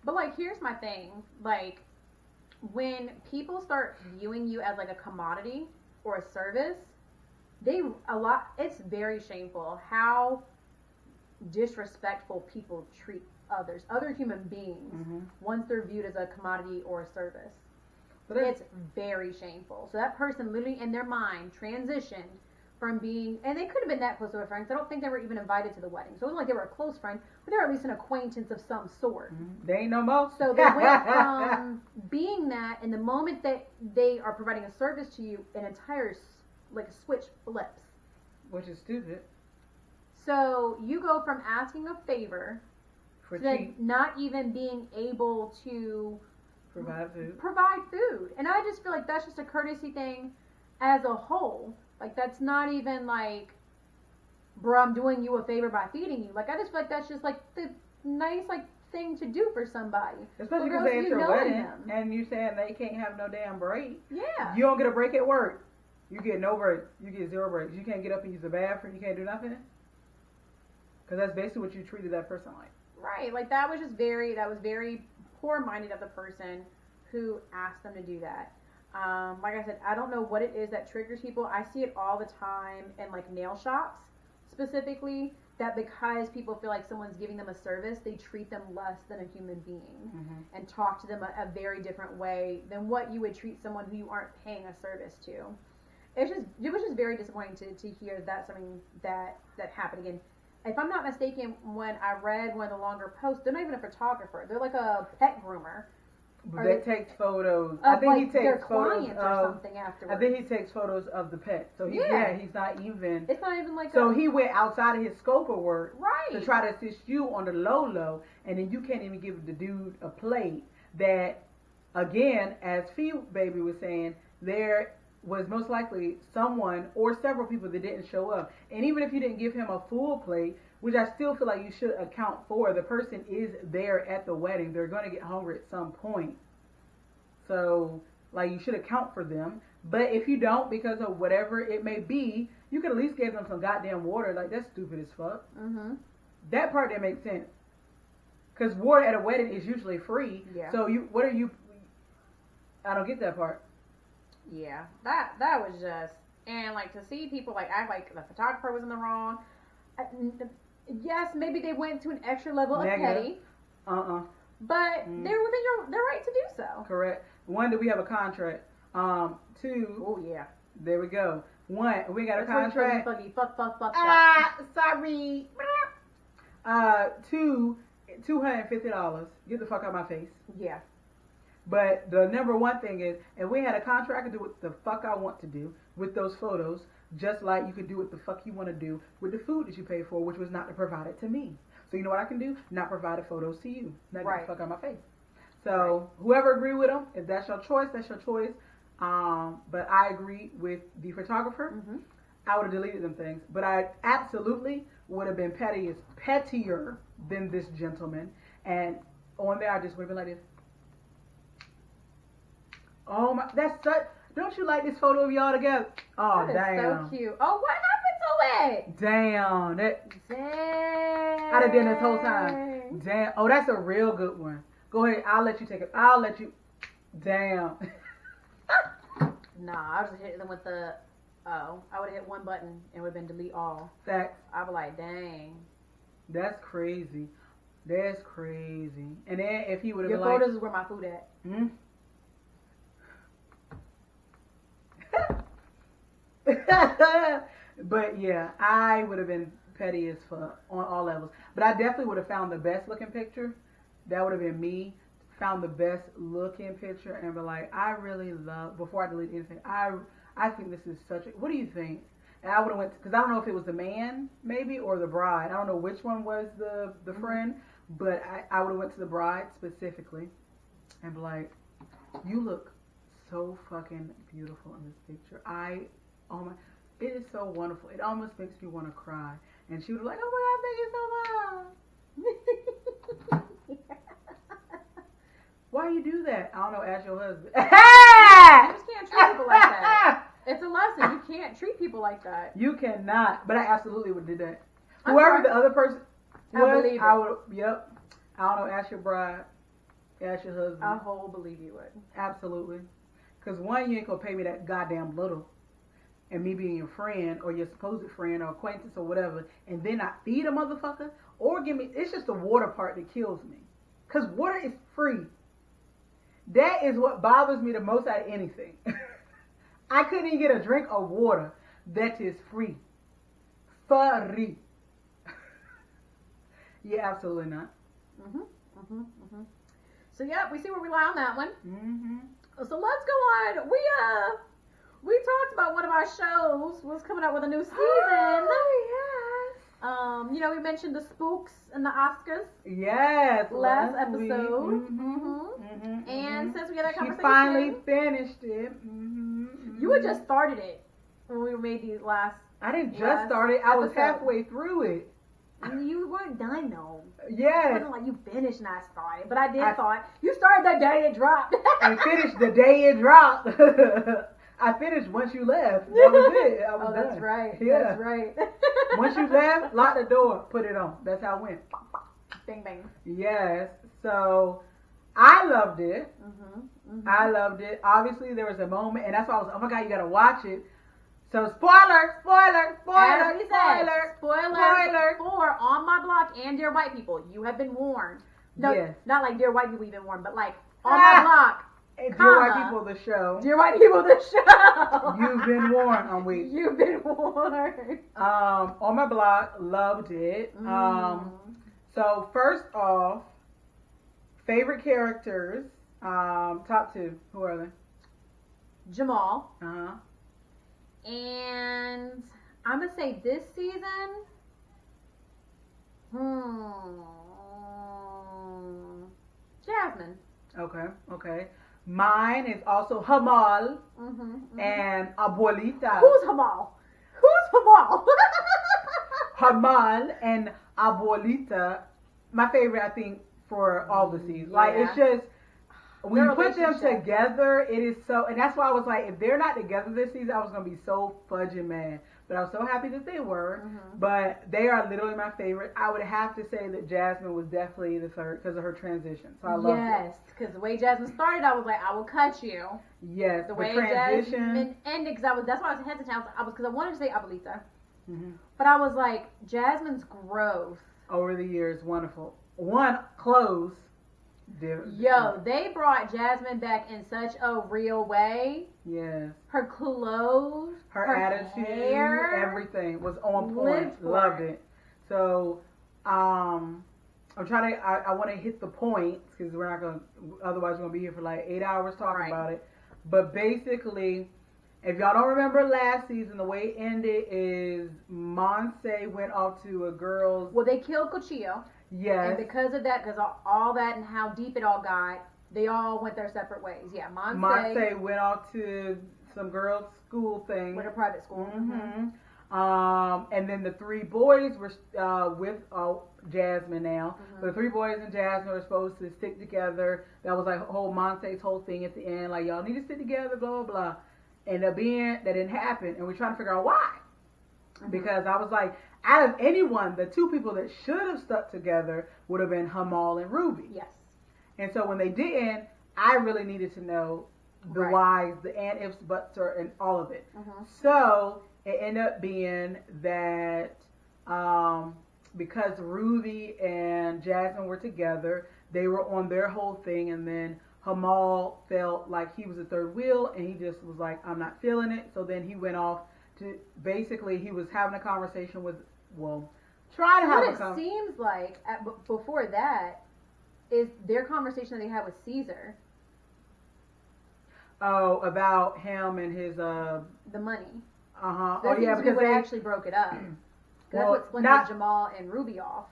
But like, here's my thing. Like, when people start viewing you as like a commodity or a service, it's very shameful how disrespectful people treat other human beings once they're viewed as a commodity or a service. But it's very shameful. So that person literally in their mind transitioned from being, and they could have been that close to a friend, because I don't think they were even invited to the wedding. So it wasn't like they were a close friend, but they were at least an acquaintance of some sort. They ain't no more. So they went from being that, in the moment that they are providing a service to you, an entire like a switch flips. Which is stupid. So you go from asking a favor For to cheap. not even being able to provide food. And I just feel like that's just a courtesy thing as a whole. Like, that's not even like, bro, I'm doing you a favor by feeding you. Like, I just feel like that's just like the nice like thing to do for somebody. Especially because it's your wedding and you saying they can't have no damn break. Yeah. You don't get a break at work. You get no break. You get 0 breaks. You can't get up and use the bathroom. You can't do nothing. Because that's basically what you treated that person like. Right. Like, that was very poor-minded of the person who asked them to do that. Like I said, I don't know what it is that triggers people. I see it all the time in like nail shops specifically, that because people feel like someone's giving them a service, they treat them less than a human being and talk to them a very different way than what you would treat someone who you aren't paying a service to. It was just very disappointing to hear that something that happened again. If I'm not mistaken, when I read one of the longer posts, they're not even a photographer. They're like a pet groomer. That takes photos. I think like he takes photos or something afterwards. I think he takes photos of the pet. So he's not even. It's not even like. So he went outside of his scope of work, right, to try to assist you on the low, and then you can't even give the dude a plate. That, again, as Fee Baby was saying, there was most likely someone or several people that didn't show up, and even if you didn't give him a full plate, which I still feel like you should account for. The person is there at the wedding. They're going to get hungry at some point. So, like, you should account for them. But if you don't, because of whatever it may be, you could at least give them some goddamn water. Like, that's stupid as fuck. That part didn't make sense. Because water at a wedding is usually free. Yeah. So, I don't get that part. Yeah. That was just, and, like, to see people, like, act like the photographer was in the wrong. Yes, maybe they went to an extra level of petty. But they're within their right to do so. Correct. 1, do we have a contract? 2. Oh yeah. There we go. 1, we got a contract. Fuck. Sorry. 2, $250. Get the fuck out of my face. Yeah. But the number one thing is, if we had a contract, I could do what the fuck I want to do with those photos. Just like you could do what the fuck you want to do with the food that you paid for, which was not to provide it to me. So you know what I can do? Not provide the photos to you. Not get the fuck out of my face. So whoever agree with them, if that's your choice, that's your choice. But I agree with the photographer. I would have deleted them things. But I absolutely would have been pettier than this gentleman. And on there, I just would have been like this. Oh my, that's such. Don't you like this photo of y'all together? Oh, that is damn. so cute. Oh, what happened to it. Damn. That Dang. I'd have been this whole time. Damn. Oh, that's a real good one. Go ahead. I'll let you take it. I'll let you. Damn. Nah, I was just hitting them with the. Oh, I would have hit one button and would have been delete all. Facts. I'd be like, dang. That's crazy. That's crazy. And then if he would have Your been like, photos is where my food at. hmm? But yeah, I would have been petty as fuck on all levels. But I definitely would have found the best looking picture. That would have been me. Found the best looking picture and be like, I really love. Before I delete anything, I think this is such a. What do you think? And I would have went because I don't know if it was the man maybe or the bride. I don't know which one was the friend, but I would have went to the bride specifically and be like, you look so fucking beautiful in this picture. Oh my, it is so wonderful. It almost makes me want to cry. And she would be like, oh my God, thank you so much. Why you do that? I don't know. Ask your husband. You just can't treat people like that. It's a lesson. You can't treat people like that. You cannot. But I absolutely would do that. I'm Whoever sorry. the other person was, I believe it. I would. Yep. I don't know. Ask your bride. Ask your husband. I whole believe you would. Absolutely. Because one, you ain't gonna pay me that goddamn little, and me being your friend or your supposed friend or acquaintance or whatever, and then I feed a motherfucker or give me. It's just the water part that kills me. Because water is free. That is what bothers me the most out of anything. I couldn't even get a drink of water that is free. Free. Yeah, absolutely not. So yeah, we see where we lie on that one. Mm-hmm. So let's go on. We talked about one of our shows was coming out with a new season. Oh, You know, we mentioned the spooks and the Oscars. yes. Last week. episode. Mm-hmm. And since we had that She conversation, finally finished it. Mm-hmm. you had just started it when we made the last. I didn't just last start it. I was episode. halfway through it. And you weren't done though. It Yes. wasn't like you finished and I started, but I did start. You started the day it dropped. I finished the day it dropped. I finished once you left. That was it. I was Oh, done. that's right. Yeah. That's right. Once you left, lock the door, put it on. That's how it went. Bing bang. Yes. So I loved it. Mm-hmm. I loved it. Obviously, there was a moment, and that's why I was, oh my God, you gotta watch it. So spoiler, spoiler, spoiler, As we said, spoiler, spoiler for On My Block and Dear White People. You have been warned. No, Yes. not like Dear White People you've been warned, but like On My Block. And Dear comma, White People, the show. Dear White People, the show. You've been warned. I'm weak. You've been warned. On My Block, loved it. So first off, favorite characters. Top two. Who are they? Jamal. Uh-huh. And I'm going to say this season. Jasmine. Okay. Mine is also Hamal and Abuelita. Who's Hamal? Who's Hamal? Hamal and Abuelita. My favorite, I think, for all the seasons. Like, it's just, when you put them together, it is so, and that's why I was like, if they're not together this season, I was going to be so fudging mad. But I was so happy that they were. But they are literally my favorite. I would have to say that Jasmine was definitely the third because of her transition. So I love it. Yes, because the way Jasmine started, I was like, I will cut you. Yes, The way Jasmine ended, because that's why I was hesitant. Because I wanted to say Abuelita. But I was like, Jasmine's growth. Over the years, wonderful. One, clothes. Yo, they brought Jasmine back in such a real way. Yes. Her clothes, her attitude, hair, everything was on point. Loved it. So, I'm trying to. I want to hit the points because we're not gonna. Otherwise, we're gonna be here for like 8 hours talking about it. But basically, if y'all don't remember last season, the way it ended is Monse went off to a girl's. Well, they killed Cochillo. Yes. And because of that, because all that and how deep it all got, they all went their separate ways. Yeah, Monse went off to some girls' school thing. With a private school. And then the three boys were with Jasmine now. The three boys and Jasmine were supposed to stick together. That was like whole Monse's whole thing at the end. Like, y'all need to stick together, blah, blah, blah. And that didn't happen. And we're trying to figure out why. because I was like, out of anyone, the two people that should have stuck together would have been Hamal and Ruby. Yes. And so when they didn't, I really needed to know the whys, the and ifs, buts, and all of it. So it ended up being that because Ruby and Jasmine were together, they were on their whole thing, and then Hamal felt like he was the third wheel, and he just was like, I'm not feeling it. So then he went off to, basically, he was having a conversation with, trying to have a conversation. What it seems like, before that, is their conversation that they had with Caesar. Oh, about him and his, the money. Oh, yeah, because they actually broke it up. That's what split Jamal and Ruby off.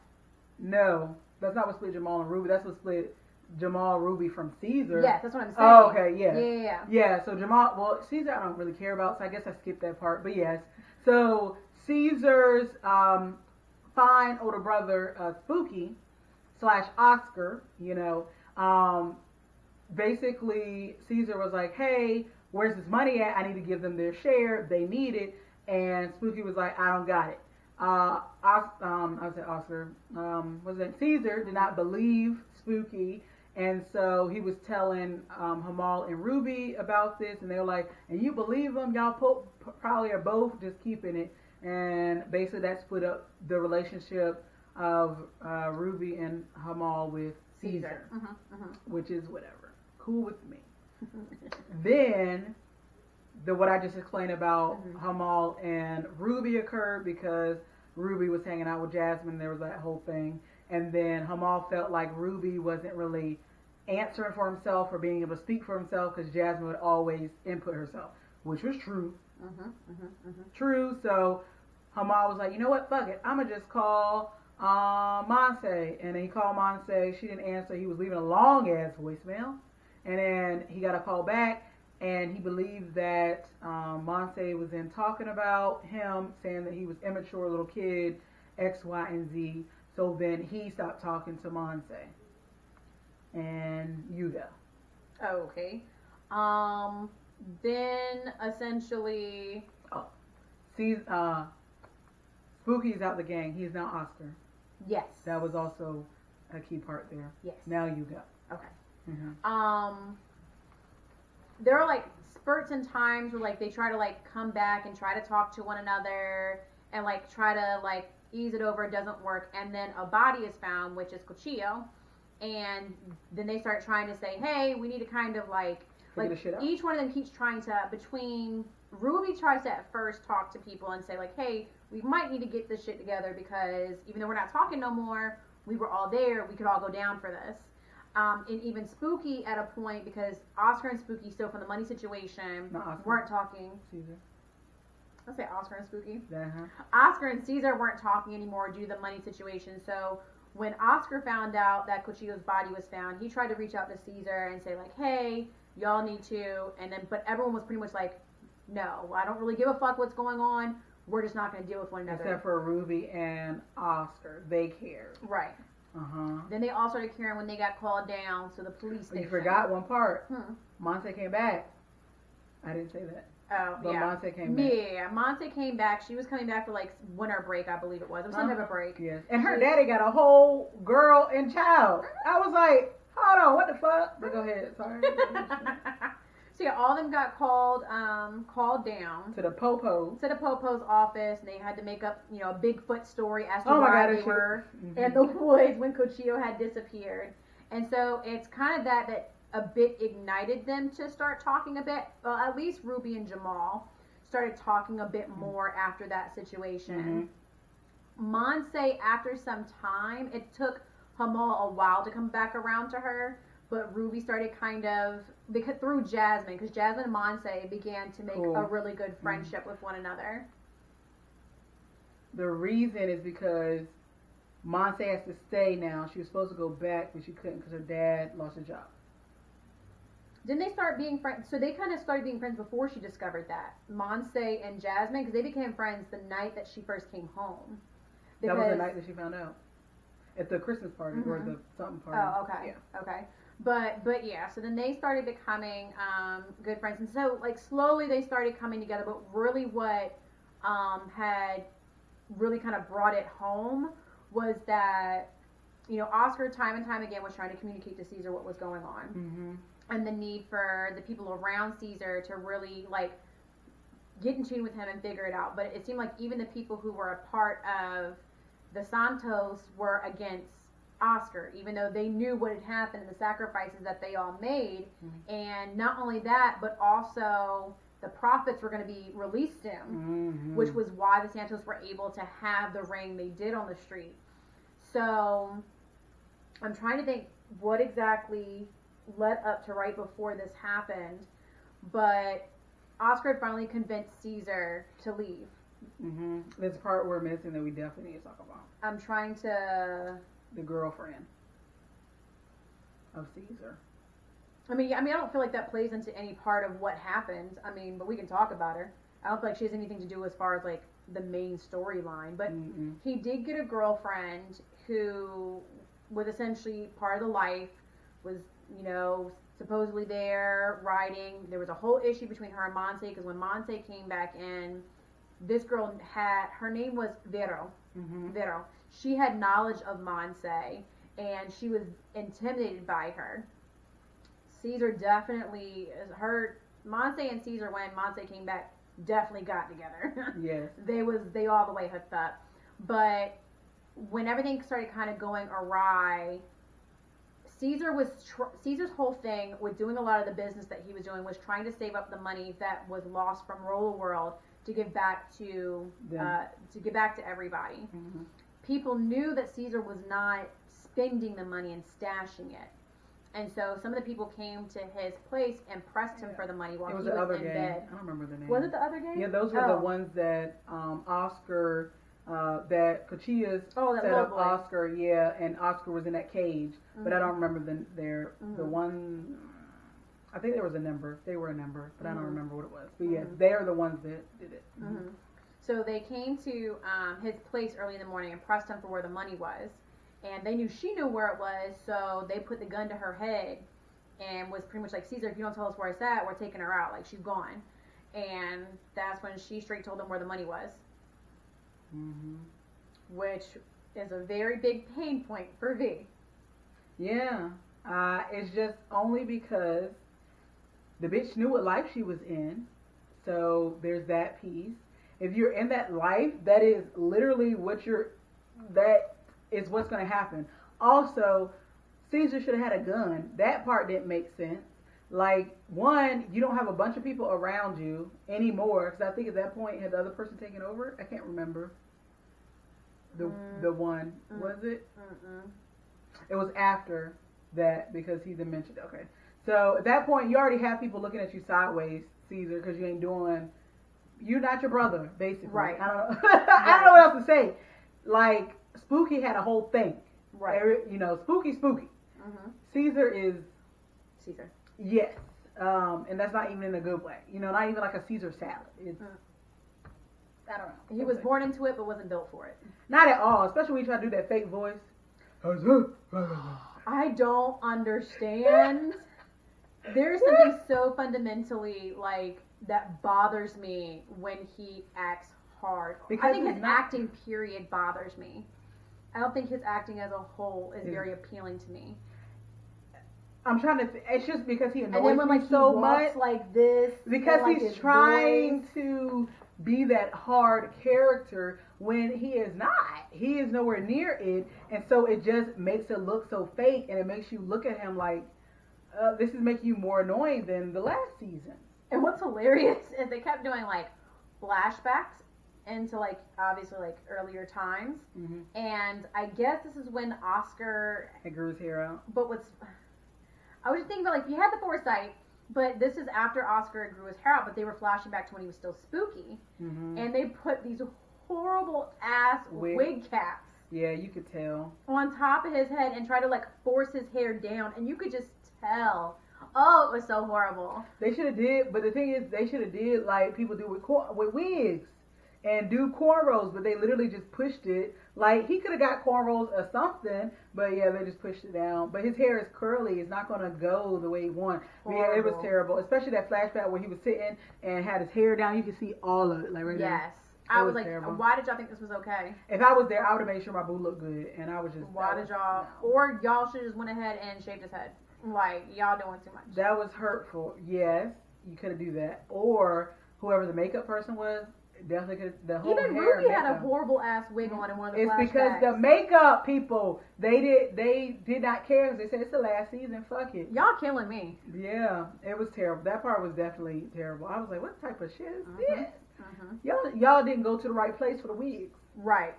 No, that's not what split Jamal and Ruby. That's what split Jamal Ruby from Caesar. Yes, that's what I'm saying. Oh, okay, yeah. Yeah. Yeah, so Jamal, Caesar I don't really care about, so I guess I skipped that part. But yes, so Caesar's fine older brother, Spooky, / Oscar, basically Caesar was like, hey, where's this money at? I need to give them their share. They need it. And Spooky was like, I don't got it. I would say Oscar, was it Caesar did not believe Spooky, and so he was telling Hamal and Ruby about this, and they were like, and you believe them? Y'all probably are both just keeping it, and basically that split up the relationship of Ruby and Hamal with Caesar. Which is whatever, cool with me. Then what I just explained about Hamal and Ruby occurred because Ruby was hanging out with Jasmine. There was that whole thing. And then Hamal felt like Ruby wasn't really answering for himself or being able to speak for himself because Jasmine would always input herself, which was true. True. So Hamal was like, you know what? Fuck it. I'm going to just call Monse. And then he called Monse. She didn't answer. He was leaving a long-ass voicemail. And then he got a call back. And he believed that Monse was then talking about him, saying that he was immature little kid, X, Y, and Z. So then he stopped talking to Monse. And you go. Okay. Then essentially. Spooky's out the gang. He's now Oscar. Yes. That was also a key part there. Yes. Now you go. Okay. There are like spurts and times where like they try to like come back and try to talk to one another and like try to like ease it over. It doesn't work, and then a body is found, which is Cuchillo, and then they start trying to say, hey, we need to kind of like each one of them keeps trying to, between Ruby tries to at first talk to people and say like, hey, we might need to get this shit together because even though we're not talking no more, we were all there, we could all go down for this. And even Spooky at a point, because Oscar and Spooky still from the money situation weren't talking. Caesar. Let's say Oscar and Spooky. Oscar and Caesar weren't talking anymore due to the money situation. So when Oscar found out that Cuchillo's body was found, he tried to reach out to Caesar and say like, hey, y'all need to. And then, but everyone was pretty much like, no, I don't really give a fuck what's going on. We're just not going to deal with one another. Except for Ruby and Oscar. They cared. Right. Then they all started caring when they got called down to the police station. You forgot one part. Monse came back. I didn't say that. Oh, but yeah. Monse came back. Yeah, Monse came back. She was coming back for like winter break, I believe it was. It was some type of break. Yes. And her daddy got a whole girl and child. I was like, hold on, what the fuck? But go ahead, sorry. So yeah, all of them got called down to the Popo's office, and they had to make up, a Bigfoot story as to why they were in the woods when Cuchillo had disappeared. And so it's kind of that a bit ignited them to start talking a bit. Well, at least Ruby and Jamal started talking a bit more after that situation. Monse, after some time, it took Hamal a while to come back around to her. But Ruby started kind of, because through Jasmine, because Jasmine and Monse began to make a really good friendship with one another. The reason is because Monse has to stay now. She was supposed to go back, but she couldn't because her dad lost a job. Didn't they start being friends? So they kind of started being friends before she discovered that. Monse and Jasmine, because they became friends the night that she first came home. That was the night that she found out. At the Christmas party or the something party. Oh, okay. Yeah. Okay. But yeah, so then they started becoming good friends, and so like slowly they started coming together. But really, what had really kind of brought it home was that, you know, Oscar time and time again was trying to communicate to Caesar what was going on. Mm-hmm. And the need for the people around Caesar to really, like, get in tune with him and figure it out. But it seemed like even the people who were a part of the Santos were against Oscar, even though they knew what had happened and the sacrifices that they all made. Mm-hmm. And not only that, but also the prophets were going to be released soon, mm-hmm. which was why the Santos were able to have the reign they did on the street. So I'm trying to think what exactly led up to right before this happened, but Oscar had finally convinced Caesar to leave. Mm-hmm. There's a part we're missing that we definitely need to talk about. I'm trying to... The girlfriend of Caesar. I mean, I don't feel like that plays into any part of what happened. I mean, but we can talk about her. I don't feel like she has anything to do as far as, like, the main storyline. But mm-hmm. he did get a girlfriend who was essentially part of the life, was, you know, supposedly there riding. There was a whole issue between her and Monse, because when Monse came back in, this girl her name was Vero. Mm-hmm. Vero. She had knowledge of Monse, and she was intimidated by her. Caesar definitely, Monse and Caesar, when Monse came back, definitely got together. Yes. They all the way hooked up. But when everything started kind of going awry, Caesar's whole thing with doing a lot of the business that he was doing was trying to save up the money that was lost from Roller World to give back to everybody. Mm-hmm. People knew that Caesar was not spending the money and stashing it. And so some of the people came to his place and pressed him for the money while he was in bed. I don't remember the name. Was it the other game? Yeah, those were the ones that Oscar, that Cochillas set up boy. Oscar, and Oscar was in that cage. Mm-hmm. But I don't remember the one, I think there was a number. They were a number, but I don't remember what it was. But yes, they are the ones that did it. Mm-hmm. Mm-hmm. So they came to his place early in the morning and pressed him for where the money was. And they knew she knew where it was, so they put the gun to her head and was pretty much like, Caesar, if you don't tell us where it's at, we're taking her out. Like, she's gone. And that's when she straight told them where the money was. Mm-hmm. Which is a very big pain point for V. Yeah. It's just only because the bitch knew what life she was in. So there's that piece. If you're in that life, that is literally that is what's going to happen. Also, Caesar should have had a gun. That part didn't make sense. Like, one, you don't have a bunch of people around you anymore. Because I think at that point, had the other person taken over? I can't remember. The one. Was it? It was after that because he then mentioned, okay. So at that point, you already have people looking at you sideways, Caesar, because you're not your brother, basically. Right. I don't know what else to say. Like, Spooky had a whole thing. Right. Spooky. Mm-hmm. Caesar is... Caesar. Yes. And that's not even in a good way. Not even like a Caesar salad. It's... I don't know. He was born into it, but wasn't built for it. Not at all. Especially when you try to do that fake voice. I don't understand. There's something so fundamentally, like, that bothers me when he acts hard. I think his acting period bothers me. I don't think his acting as a whole is very appealing to me. I'm trying to. It's just because he annoys and then when, me like, so he much. Walks like this. Because like he's trying to be that hard character when he is not. He is nowhere near it, and so it just makes it look so fake, and it makes you look at him like this is making you more annoying than the last season. And what's hilarious is they kept doing like flashbacks into like obviously like earlier times, mm-hmm. and I guess this is when Oscar grew his hair out. But I was just thinking about, like, you had the foresight, but this is after Oscar grew his hair out, but they were flashing back to when he was still Spooky, mm-hmm. and they put these horrible ass wig caps. Yeah, you could tell. On top of his head and try to like force his hair down, and you could just tell. Oh, it was so horrible. They should have did, but the thing is, they should have did like people do with wigs and do cornrows, but they literally just pushed it. Like, he could have got cornrows or something, but yeah, they just pushed it down. But his hair is curly. It's not going to go the way he wanted. Yeah, it was terrible. Especially that flashback where he was sitting and had his hair down. You could see all of it, like right there. Yes. I was like, terrible. Why did y'all think this was okay? If I was there, I would have made sure my boo looked good, and I was just. Why did y'all? No. Or y'all should just went ahead and shaved his head. Like, y'all doing too much. That was hurtful. Yes, you could have do that. Or whoever the makeup person was, definitely could. The whole even hair Ruby had a horrible ass wig on in one of the flashbacks. It's because the makeup people, they did not care. They said it's the last season. Fuck it. Y'all killing me. Yeah, it was terrible. That part was definitely terrible. I was like, what type of shit is this? Y'all didn't go to the right place for the wigs. Right.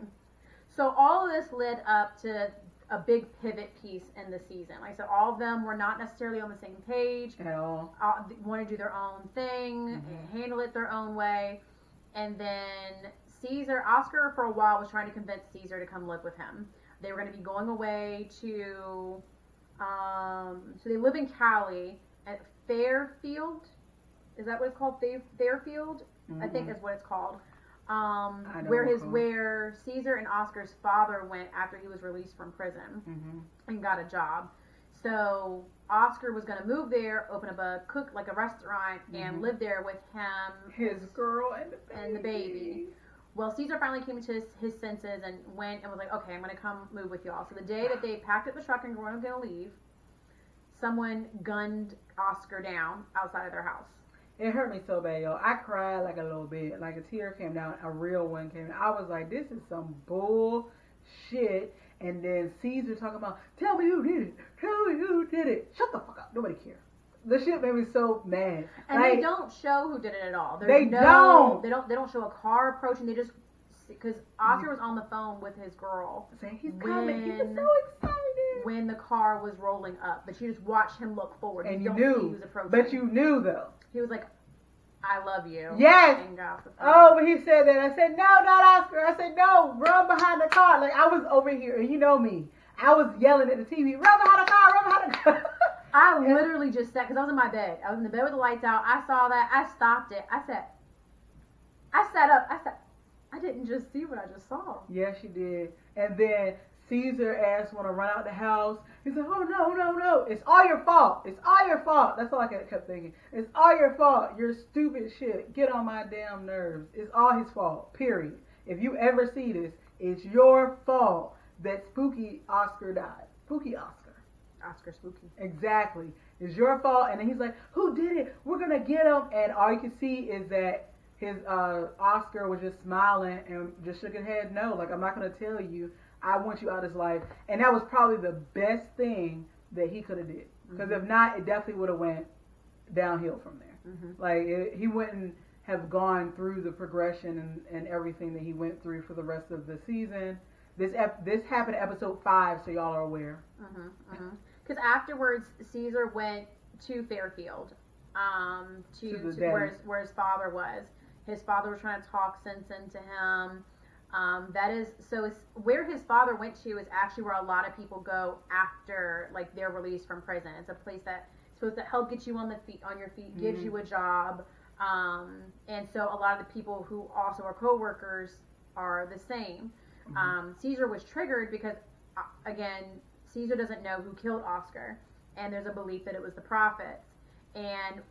So all of this led up to a big pivot piece in the season. Like I said, all of them were not necessarily on the same page. At all. Want to do their own thing, handle it their own way. And then Oscar for a while was trying to convince Caesar to come live with him. They were going to be going away to, so they live in Cali at Fairfield. Is that what it's called? Fairfield? I think is what it's called. Where Caesar and Oscar's father went after he was released from prison and got a job. So Oscar was going to move there, open up a restaurant, and live there with him, his girl, and the baby. Well, Caesar finally came to his senses and went and was like, okay, I'm going to come move with y'all. So the day that they packed up the truck and were going to leave, someone gunned Oscar down outside of their house. It hurt me so bad, yo. I cried like a little bit. Like a tear came down, a real one came down. I was like, this is some bullshit. And then Caesar talking about, tell me who did it. Tell me who did it. Shut the fuck up. Nobody cares. The shit made me so mad. And they don't show who did it at all. They don't. They don't show a car approaching. They just, because Oscar was on the phone with his girl. Saying he's coming. He was so excited. When the car was rolling up. But you just watch him look forward. And you knew. See who's approaching. But you knew though. He was like, I love you. Yes. Oh, when he said that, I said, no, not Oscar. I said, no, run behind the car. Like, I was over here, and you know me. I was yelling at the TV, run behind the car, run behind the car. I literally just sat, because I was in my bed. I was in the bed with the lights out. I saw that. I stopped it. I sat up. I said, I didn't just see what I just saw. Yes, you did. And then Caesar asked want to run out the house. He said, oh, no. It's all your fault. It's all your fault. That's all I kept thinking. It's all your fault. You're stupid shit. Get on my damn nerves. It's all his fault. Period. If you ever see this, it's your fault that Spooky Oscar died. Spooky Oscar. Oscar Spooky. Exactly. It's your fault. And then he's like, who did it? We're going to get him. And all you can see is that his Oscar was just smiling and just shook his head. No, like, I'm not going to tell you. I want you out of his life. And that was probably the best thing that he could have did. Because if not, it definitely would have went downhill from there. Like, he wouldn't have gone through the progression and everything that he went through for the rest of the season. This happened in episode 5, so y'all are aware. Because afterwards, Caesar went to Fairfield, to where his father was. His father was trying to talk sense into him. Where his father went to is actually where a lot of people go after like their release from prison. It's a place that's supposed to help get you on your feet, gives you a job, and so a lot of the people who also are co-workers are the same. Caesar was triggered because again, Caesar doesn't know who killed Oscar, and there's a belief that it was the prophets. And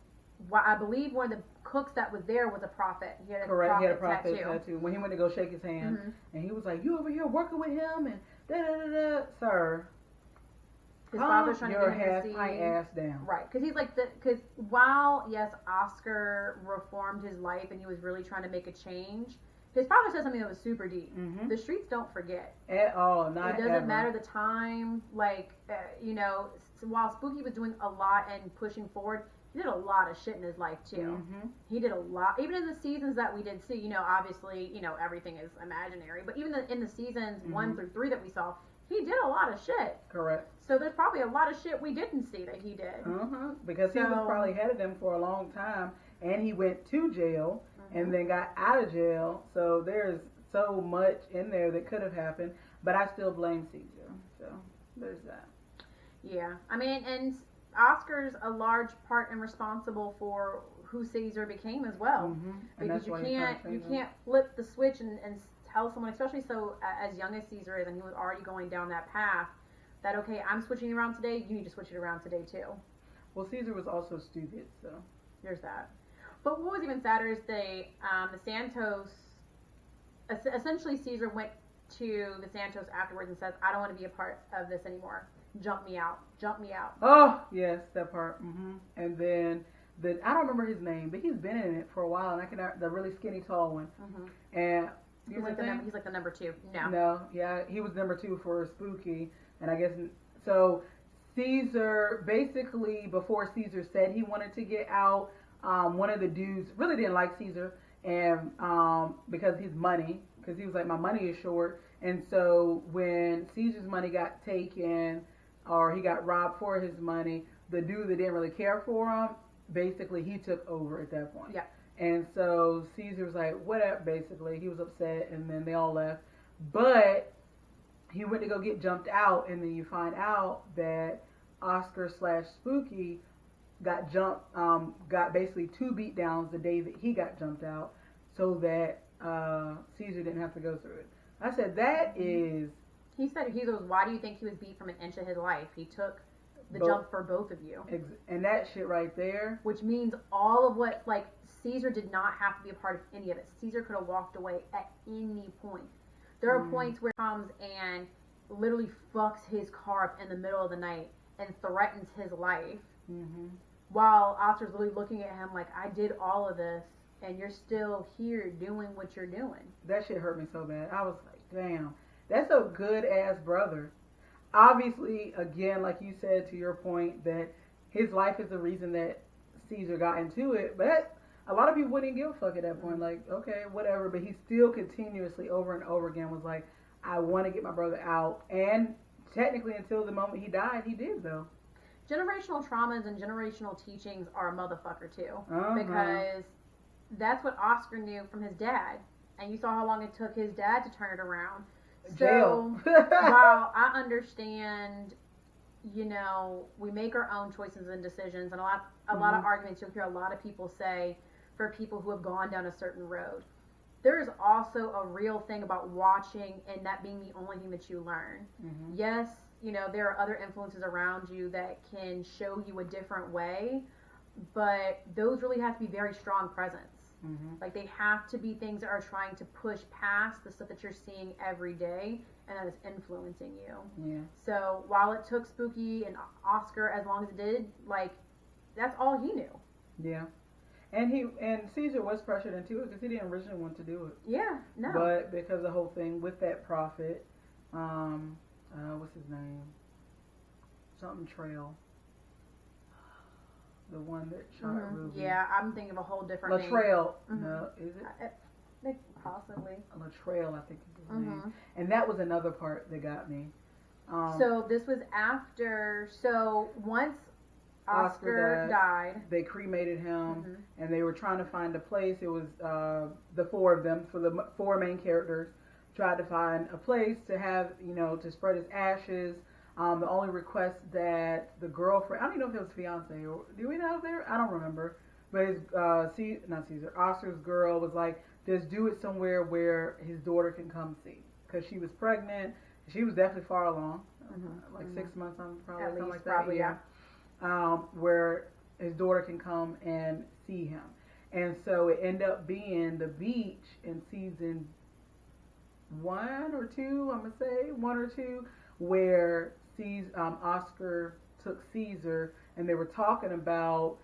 I believe one of the cooks that was there was a prophet. He had a prophet tattoo. When he went to go shake his hand, and he was like, "You over here working with him?" And da. Sir, his father's trying to get him to see. High ass down. Right, because he's like because while yes, Oscar reformed his life and he was really trying to make a change. His father said something that was super deep. The streets don't forget at all. Not it doesn't matter the time. Like while Spooky was doing a lot and pushing forward. He did a lot of shit in his life too. He did a lot, even in the seasons that we did see. Obviously, everything is imaginary. But even in the seasons 1 through 3 that we saw, he did a lot of shit. Correct. So there's probably a lot of shit we didn't see that he did. Because he was probably ahead of them for a long time, and he went to jail and then got out of jail. So there's so much in there that could have happened. But I still blame Caesar. So there's that. Yeah, I mean, and Oscar's a large part and responsible for who Caesar became as well, because you can't flip the switch and tell someone, especially so as young as Caesar is, and he was already going down that path, that okay, I'm switching around today, you need to switch it around today too. Well, Caesar was also stupid, so. There's that. But what was even sadder is the Santos essentially Caesar went to the Santos afterwards and says, I don't want to be a part of this anymore. Jump me out. Jump me out. Oh, yes, that part. And then I don't remember his name, but he's been in it for a while, and the really skinny, tall one. And he's like the number 2. No, yeah, he was number 2 for Spooky, and I guess so. Caesar, basically, before Caesar said he wanted to get out, one of the dudes really didn't like Caesar, and because his money, because he was like, my money is short, and so when Caesar's money got taken, or he got robbed for his money, the dude that didn't really care for him, basically he took over at that point. Yeah. And so Caesar was like, whatever, basically. He was upset, and then they all left. But he went to go get jumped out, and then you find out that Oscar/Spooky got basically 2 beatdowns the day that he got jumped out, so that Caesar didn't have to go through it. I said, that is... He said, why do you think he was beat from an inch of his life? He took the jump for both of you. And that shit right there. Which means all of what, like, Caesar did not have to be a part of any of it. Caesar could have walked away at any point. There are points where he comes and literally fucks his car up in the middle of the night and threatens his life. While Oscar's literally looking at him like, I did all of this, and you're still here doing what you're doing. That shit hurt me so bad. I was like, damn. That's a good-ass brother. Obviously, again, like you said, to your point, that his life is the reason that Caesar got into it. But a lot of people wouldn't give a fuck at that point. Like, okay, whatever. But he still continuously, over and over again, was like, I want to get my brother out. And technically, until the moment he died, he did, though. Generational traumas and generational teachings are a motherfucker, too. Because that's what Oscar knew from his dad. And you saw how long it took his dad to turn it around. So, while I understand, you know, we make our own choices and decisions, and a lot of arguments, you'll hear a lot of people say for people who have gone down a certain road. There is also a real thing about watching and that being the only thing that you learn. Yes, you know, there are other influences around you that can show you a different way, but those really have to be very strong presence. Like, they have to be things that are trying to push past the stuff that you're seeing every day and that is influencing you. Yeah. So while it took Spooky and Oscar as long as it did, like, that's all he knew. Yeah. And Caesar was pressured into it because he didn't originally want to do it. Yeah, no. But because the whole thing with that prophet, what's his name? Something Trail. The one that shot Ruby. Yeah, I'm thinking of a whole different name. Latrell. No, is it? Possibly. Latrell, I think is his name. And that was another part that got me. So this was after. So once Oscar died, they cremated him, and they were trying to find a place. It was the 4 of them, so the 4 main characters tried to find a place to have, you know, to spread his ashes. The only request that the girlfriend, I don't even know if it was fiance, or do we know there? I don't remember. But Oscar's girl was like, just do it somewhere where his daughter can come see. Because she was pregnant. She was definitely far along. Like 6 months on, probably. At least, like that. probably, yeah. Where his daughter can come and see him. And so it ended up being the beach in season 1 or 2, I'm going to say, 1 or 2, where Oscar took Caesar, and they were talking about,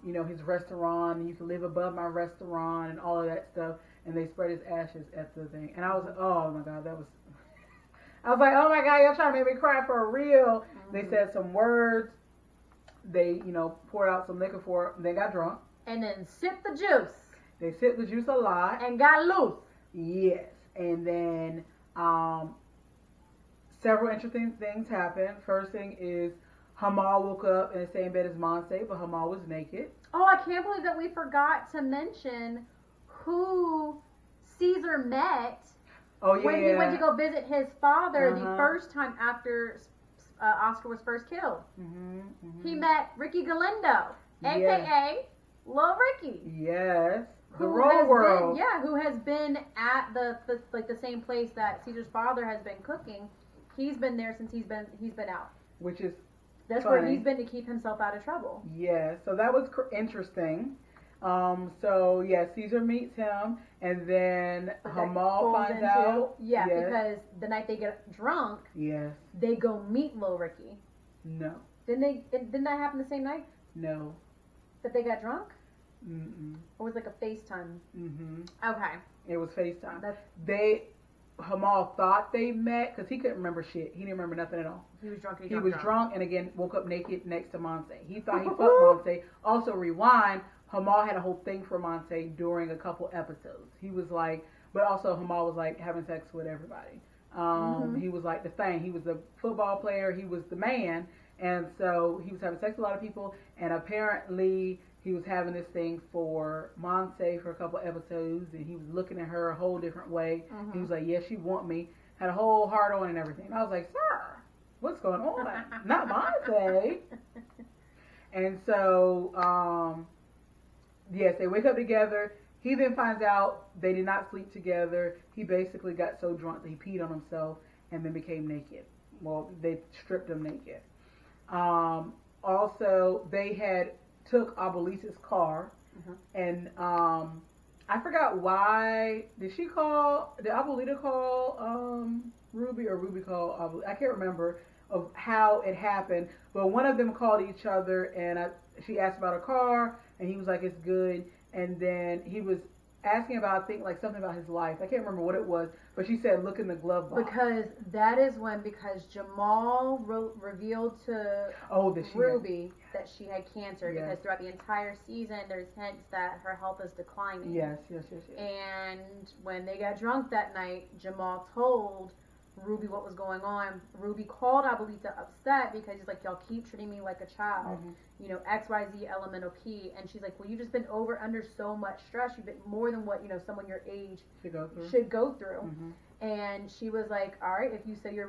you know, his restaurant, and you can live above my restaurant, and all of that stuff, and they spread his ashes at the thing. And I was like, oh my God, I was like, oh my God, y'all trying to make me cry for real. They said some words, they, you know, poured out some liquor for him, they got drunk. And then sipped the juice. They sipped the juice a lot. And got loose. Yes. And then, several interesting things happened. First thing is Hamal woke up in the same bed as Monse, but Hamal was naked. Oh, I can't believe that we forgot to mention who Caesar met when he went to go visit his father the first time after Oscar was first killed. He met Ricky Galindo, a.k.a. Lil Ricky. Yes. The Roll World. Who has been at the same place that Caesar's father has been cooking. He's been there since he's been out. Which is That's funny. where he's been to keep himself out of trouble. Yeah, so that was interesting. So yeah, Caesar meets him, and then But that Hamal falls finds into out. yeah, Yes. because the night they get drunk, Yes. they go meet Lil Ricky. No. Didn't that happen the same night No. that they got drunk? Mm-mm. Or was it like a FaceTime? Mm-hmm. Okay. It was FaceTime. That's, Hamal thought they met because he couldn't remember shit. He didn't remember nothing at all. he was drunk. He was drunk and again woke up naked next to Monse. He thought he fucked Monse. Also, rewind. Hamal had a whole thing for Monse during a couple episodes. He was like, but also Hamal was like having sex with everybody. He was like the thing. He was the football player. He was the man, and so he was having sex with a lot of people. And apparently, he was having this thing for Monse for a couple episodes, and he was looking at her a whole different way. He was like, "Yes, you want me." Had a whole heart on and everything. And I was like, "Sir, what's going on? Not Monse." And so, yes, they wake up together. He then finds out they did not sleep together. He basically got so drunk that he peed on himself and then became naked. Well, they stripped him naked. Also, they had took Abelisa's car, and I forgot why. Did Abuelita call Ruby, or Ruby call Abuelita? I can't remember of how it happened, but one of them called each other, and she asked about her car, and he was like, "It's good." And then he was asking about, I think, like something about his life. I can't remember what it was, but she said, "Look in the glove box." Because that is because Jamal revealed to Ruby that she had cancer. Yes. Because throughout the entire season, there's hints that her health is declining. Yes. And when they got drunk that night, Jamal told Ruby what was going on. Ruby called Abuelita upset because he's like, "Y'all keep treating me like a child. You know, XYZ elemental P." And she's like, "Well, you've just been under so much stress. You've been more than what, someone your age should go through. And she was like, "All right, if you say you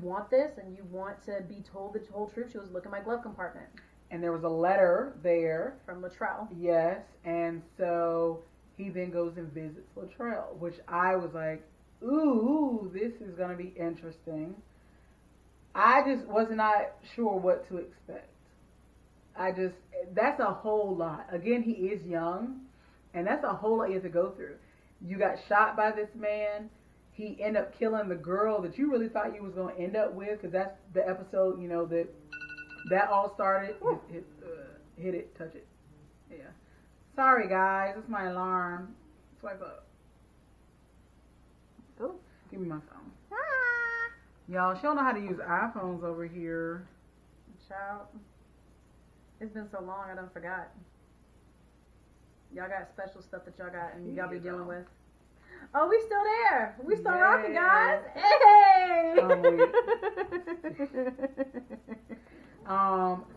want this and you want to be told the whole truth," she was, "Look in my glove compartment." And there was a letter there. From Latrell. Yes. And so he then goes and visits Latrell, which I was like, ooh, this is going to be interesting. I just was not sure what to expect. That's a whole lot. Again, he is young, and that's a whole lot you have to go through. You got shot by this man. He ended up killing the girl that you really thought you was going to end up with, because that's the episode, that all started. Hit it, touch it. Yeah. Sorry, guys. It's my alarm. Swipe up. Ooh. Give me my phone. Y'all, she don't know how to use iPhones over here. Child. It's been so long, I done forgot. Y'all got special stuff that y'all got and y'all be dealing with. Oh, we still there. We still rocking, guys. Hey!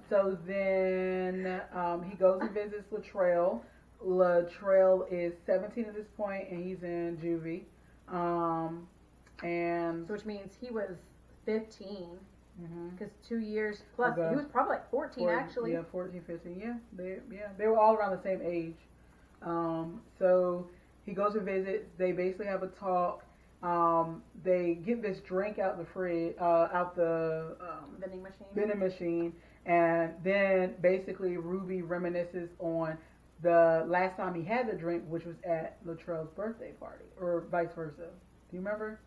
So then he goes and visits Latrell. Latrell is 17 at this point, and he's in juvie. And so which means he was 15. Mm-hmm. Because 2 years plus, he was probably like 14 actually. Yeah, 14, 15. They were all around the same age. So he goes and visits. They basically have a talk. They get this drink out the fridge, out the vending machine, and then basically Ruby reminisces on the last time he had the drink, which was at Latrell's birthday party, or vice versa. Do you remember?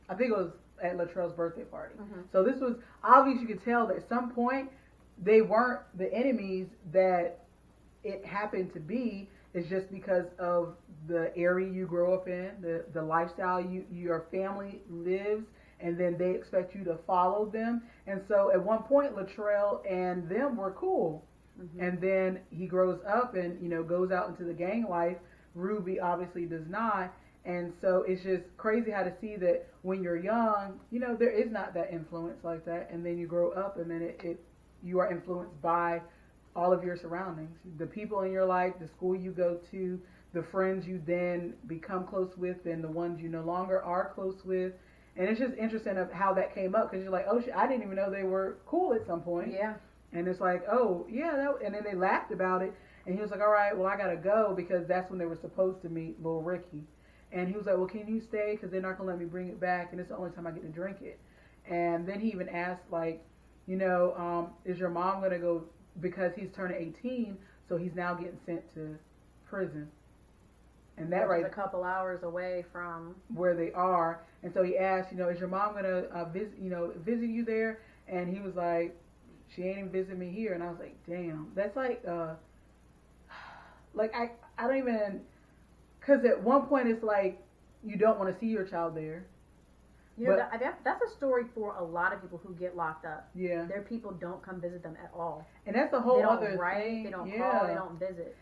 I think it was at Latrell's birthday party. So this was obvious. You could tell that at some point they weren't the enemies that it happened to be. It's just because of the area you grow up in, the lifestyle your family lives, and then they expect you to follow them. And so at one point, Latrell and them were cool. And then he grows up and, goes out into the gang life. Ruby obviously does not. And so it's just crazy how to see that when you're young, there is not that influence like that. And then you grow up and then you are influenced by all of your surroundings, the people in your life, the school you go to, the friends you then become close with, and the ones you no longer are close with. And it's just interesting of how that came up, because you're like, oh shit, I didn't even know they were cool at some point. Yeah. And it's like, oh yeah, and then they laughed about it. And he was like, all right, well I gotta go, because that's when they were supposed to meet Lil Ricky. And he was like, well, can you stay? Because they're not gonna let me bring it back, and it's the only time I get to drink it. And then he even asked, like, is your mom gonna go? Because he's turning 18, So he's now getting sent to prison. And that Which right is a couple hours away from where they are. And so he asked, is your mom gonna visit you there? And he was like, she ain't even visit me here. And I was like, damn, that's like I don't even, because at one point it's like you don't want to see your child there. That's a story for a lot of people who get locked up. Yeah, their people don't come visit them at all. And that's a whole other thing. They don't call. They don't visit.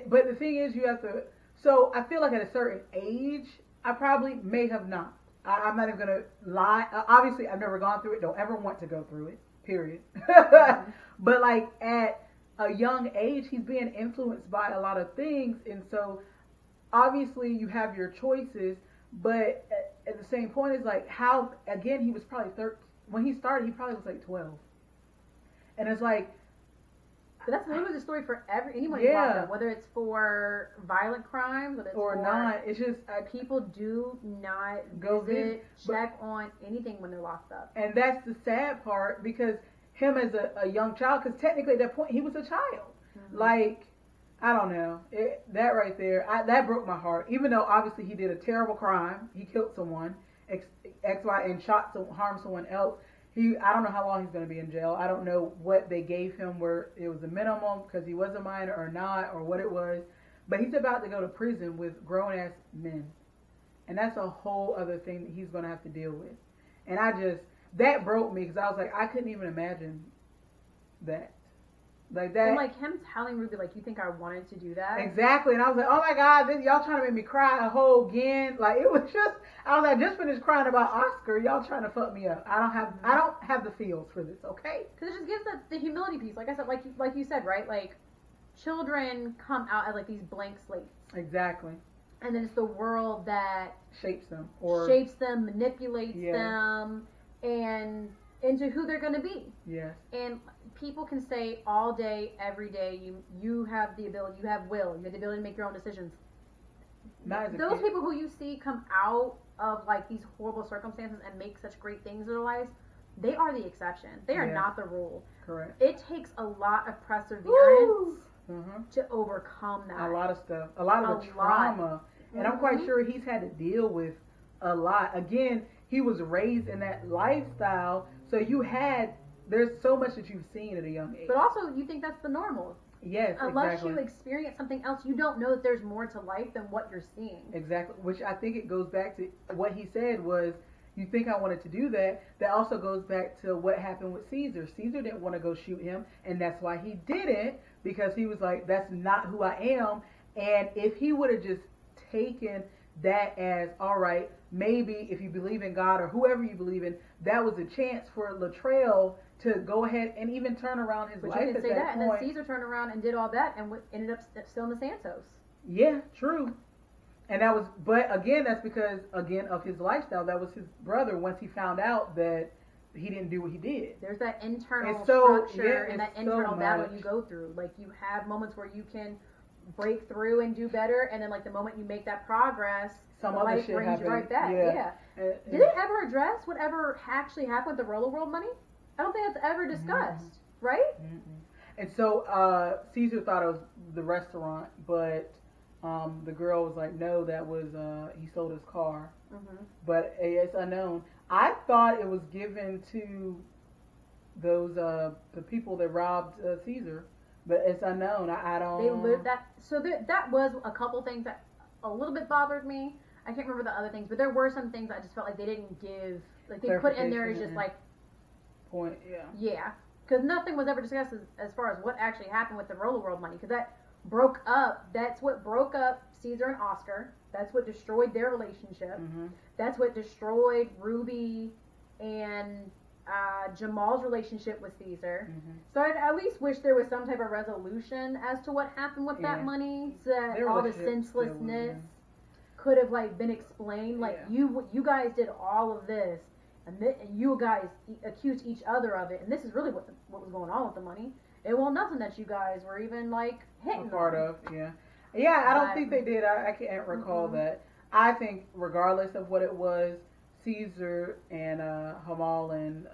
But the thing is, you have to. So I feel like at a certain age, I probably may have not. I'm not even gonna lie. Obviously, I've never gone through it. Don't ever want to go through it. Period. Mm-hmm. But like at a young age, he's being influenced by a lot of things, and so obviously you have your choices. But at the same point, it's like how again he was probably 13 when he started. He probably was like 12, and it's like. But that's literally the story for anyone who's locked up, whether it's for violent crimes, whether it's or not. It's just people do not check on anything when they're locked up. And that's the sad part, because him as a young child, because technically at that point he was a child. Mm-hmm. Like, I don't know, that right there, that broke my heart. Even though obviously he did a terrible crime, he killed someone, and harmed someone else. I don't know how long he's going to be in jail. I don't know what they gave him, where it was a minimum because he was a minor or not, or what it was. But he's about to go to prison with grown-ass men. And that's a whole other thing that he's going to have to deal with. And that broke me, because I was like, I couldn't even imagine that. Like that. And like him telling Ruby, like, you think I wanted to do that? Exactly. And I was like, oh my God, y'all trying to make me cry a whole again. Like, it was just, I was like, just finished crying about Oscar. Y'all trying to fuck me up. I don't have the feels for this, okay? Because it just gives the humility piece. Like I said, like you said, right? Like, children come out as like these blank slates. Exactly. And then it's the world that shapes them, manipulates them, and into who they're going to be. Yes. And people can say all day, every day, you have the ability, you have will, you have the ability to make your own decisions. Those people who you see come out of like these horrible circumstances and make such great things in their lives, they are the exception. They are not the rule. Correct. It takes a lot of perseverance to overcome that. A lot of stuff. A lot of the trauma. And I'm quite sure he's had to deal with a lot. Again, he was raised in that lifestyle, so there's so much that you've seen at a young age. But also, you think that's the normal. Yes, Unless you experience something else, you don't know that there's more to life than what you're seeing. Exactly. Which I think it goes back to what he said was, you think I wanted to do that. That also goes back to what happened with Caesar. Caesar didn't want to go shoot him, and that's why he didn't, because he was like, that's not who I am. And if he would have just taken that as, all right, maybe if you believe in God or whoever you believe in, that was a chance for Latrell to go ahead and even turn around his life at that point. And then Caesar turned around and did all that and ended up still in the Santos. Yeah, true. And that was, but again, that's because, again, of his lifestyle. That was his brother once he found out that he didn't do what he did. There's that internal structure and that internal battle you go through. Like, you have moments where you can break through and do better, and then like the moment you make that progress, some other shit brings you right back. Yeah. Did they ever address whatever actually happened with the Roller World money? I don't think that's ever discussed, right? And so Caesar thought it was the restaurant, but the girl was like, no, that was he sold his car. But it's unknown. I thought it was given to those the people that robbed Caesar. But it's unknown. I don't. They lived that. So that was a couple things that a little bit bothered me. I can't remember the other things, but there were some things I just felt like they didn't give. Like they put in there as just like point. Yeah. Yeah, because nothing was ever discussed as far as what actually happened with the Roller World money. Because that broke up. That's what broke up Caesar and Oscar. That's what destroyed their relationship. That's what destroyed Ruby and Jamal's relationship with Caesar. So I at least wish there was some type of resolution as to what happened with that money, so that all the senselessness could have like been explained. Like you guys did all of this, and you guys accused each other of it, and this is really what was going on with the money. It was nothing that you guys were even like hitting part of. I don't think they did. I can't recall that. I think regardless of what it was, Caesar and Hamal and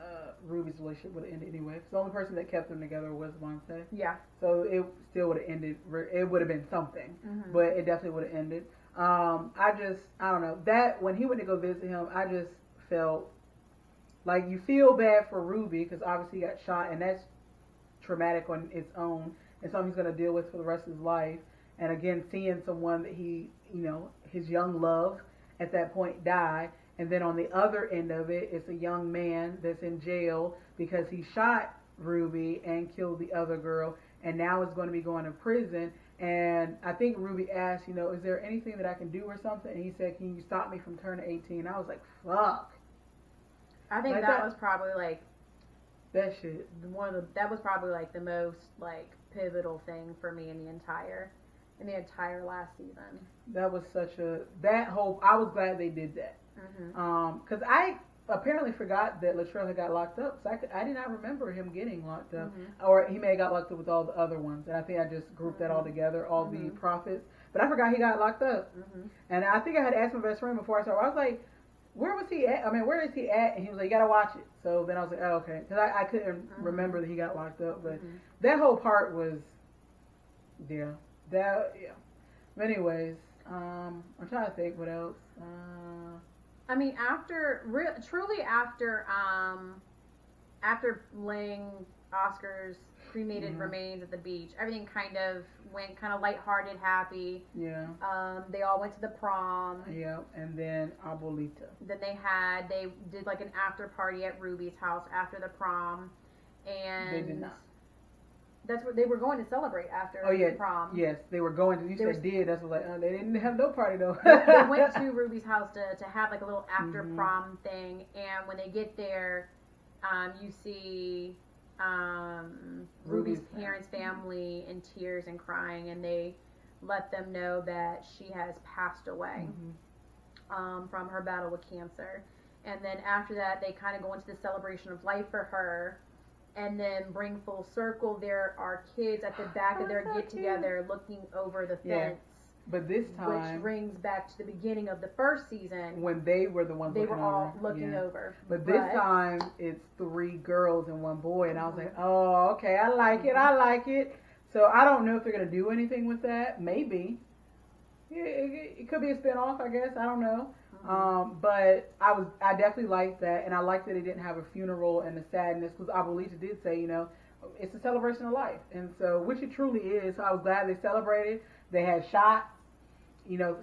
Ruby's relationship would have ended anyway. 'Cause the only person that kept them together was Monte. Yeah. So it still would have ended. It would have been something, but it definitely would have ended. I don't know that when he went to go visit him, I just felt like you feel bad for Ruby because obviously he got shot, and that's traumatic on its own, and something he's gonna deal with for the rest of his life. And again, seeing someone that he, his young love at that point die. And then on the other end of it, it's a young man that's in jail because he shot Ruby and killed the other girl, and now is going to be going to prison. And I think Ruby asked, is there anything that I can do or something? And he said, can you stop me from turning 18? I was like, fuck. I think that was probably like that shit. That was probably like the most like pivotal thing for me in the entire last season. That was I was glad they did that. Because I apparently forgot that Latrell had got locked up, so I did not remember him getting locked up, or he may have got locked up with all the other ones, and I think I just grouped that all together, all the prophets, but I forgot he got locked up, and I think I had asked my best friend before I started, I was like, where was he at? I mean, where is he at? And he was like, you gotta watch it. So then I was like, oh, okay, because I couldn't remember that he got locked up, but that whole part was, yeah. But anyways, I'm trying to think what else. I mean, after laying Oscar's cremated remains at the beach, everything kind of went kind of lighthearted, happy. Yeah. They all went to the prom. Yeah, and then Abuelita. Then they did like an after party at Ruby's house after the prom, and they did not. That's what they were going to celebrate after the prom. Yes, they were going to. You said did. That's what they didn't have no party though. They went to Ruby's house to have like a little after prom thing, and when they get there, you see Ruby's parents' family in tears and crying, and they let them know that she has passed away from her battle with cancer. And then after that, they kind of go into the celebration of life for her. And then bring full circle. There are kids at the back of their get-together looking over the fence. But this time, which brings back to the beginning of the first season when they were the ones. They were all looking over. But this time, it's 3 girls and 1 boy, and I was like, oh, okay, I like it. So I don't know if they're gonna do anything with that. Maybe. Yeah, it could be a spinoff, I guess. I don't know. But I definitely liked that, and I liked that it didn't have a funeral and a sadness, because Abuelita did say, it's a celebration of life, and so, which it truly is. So I was glad they celebrated. They had shots,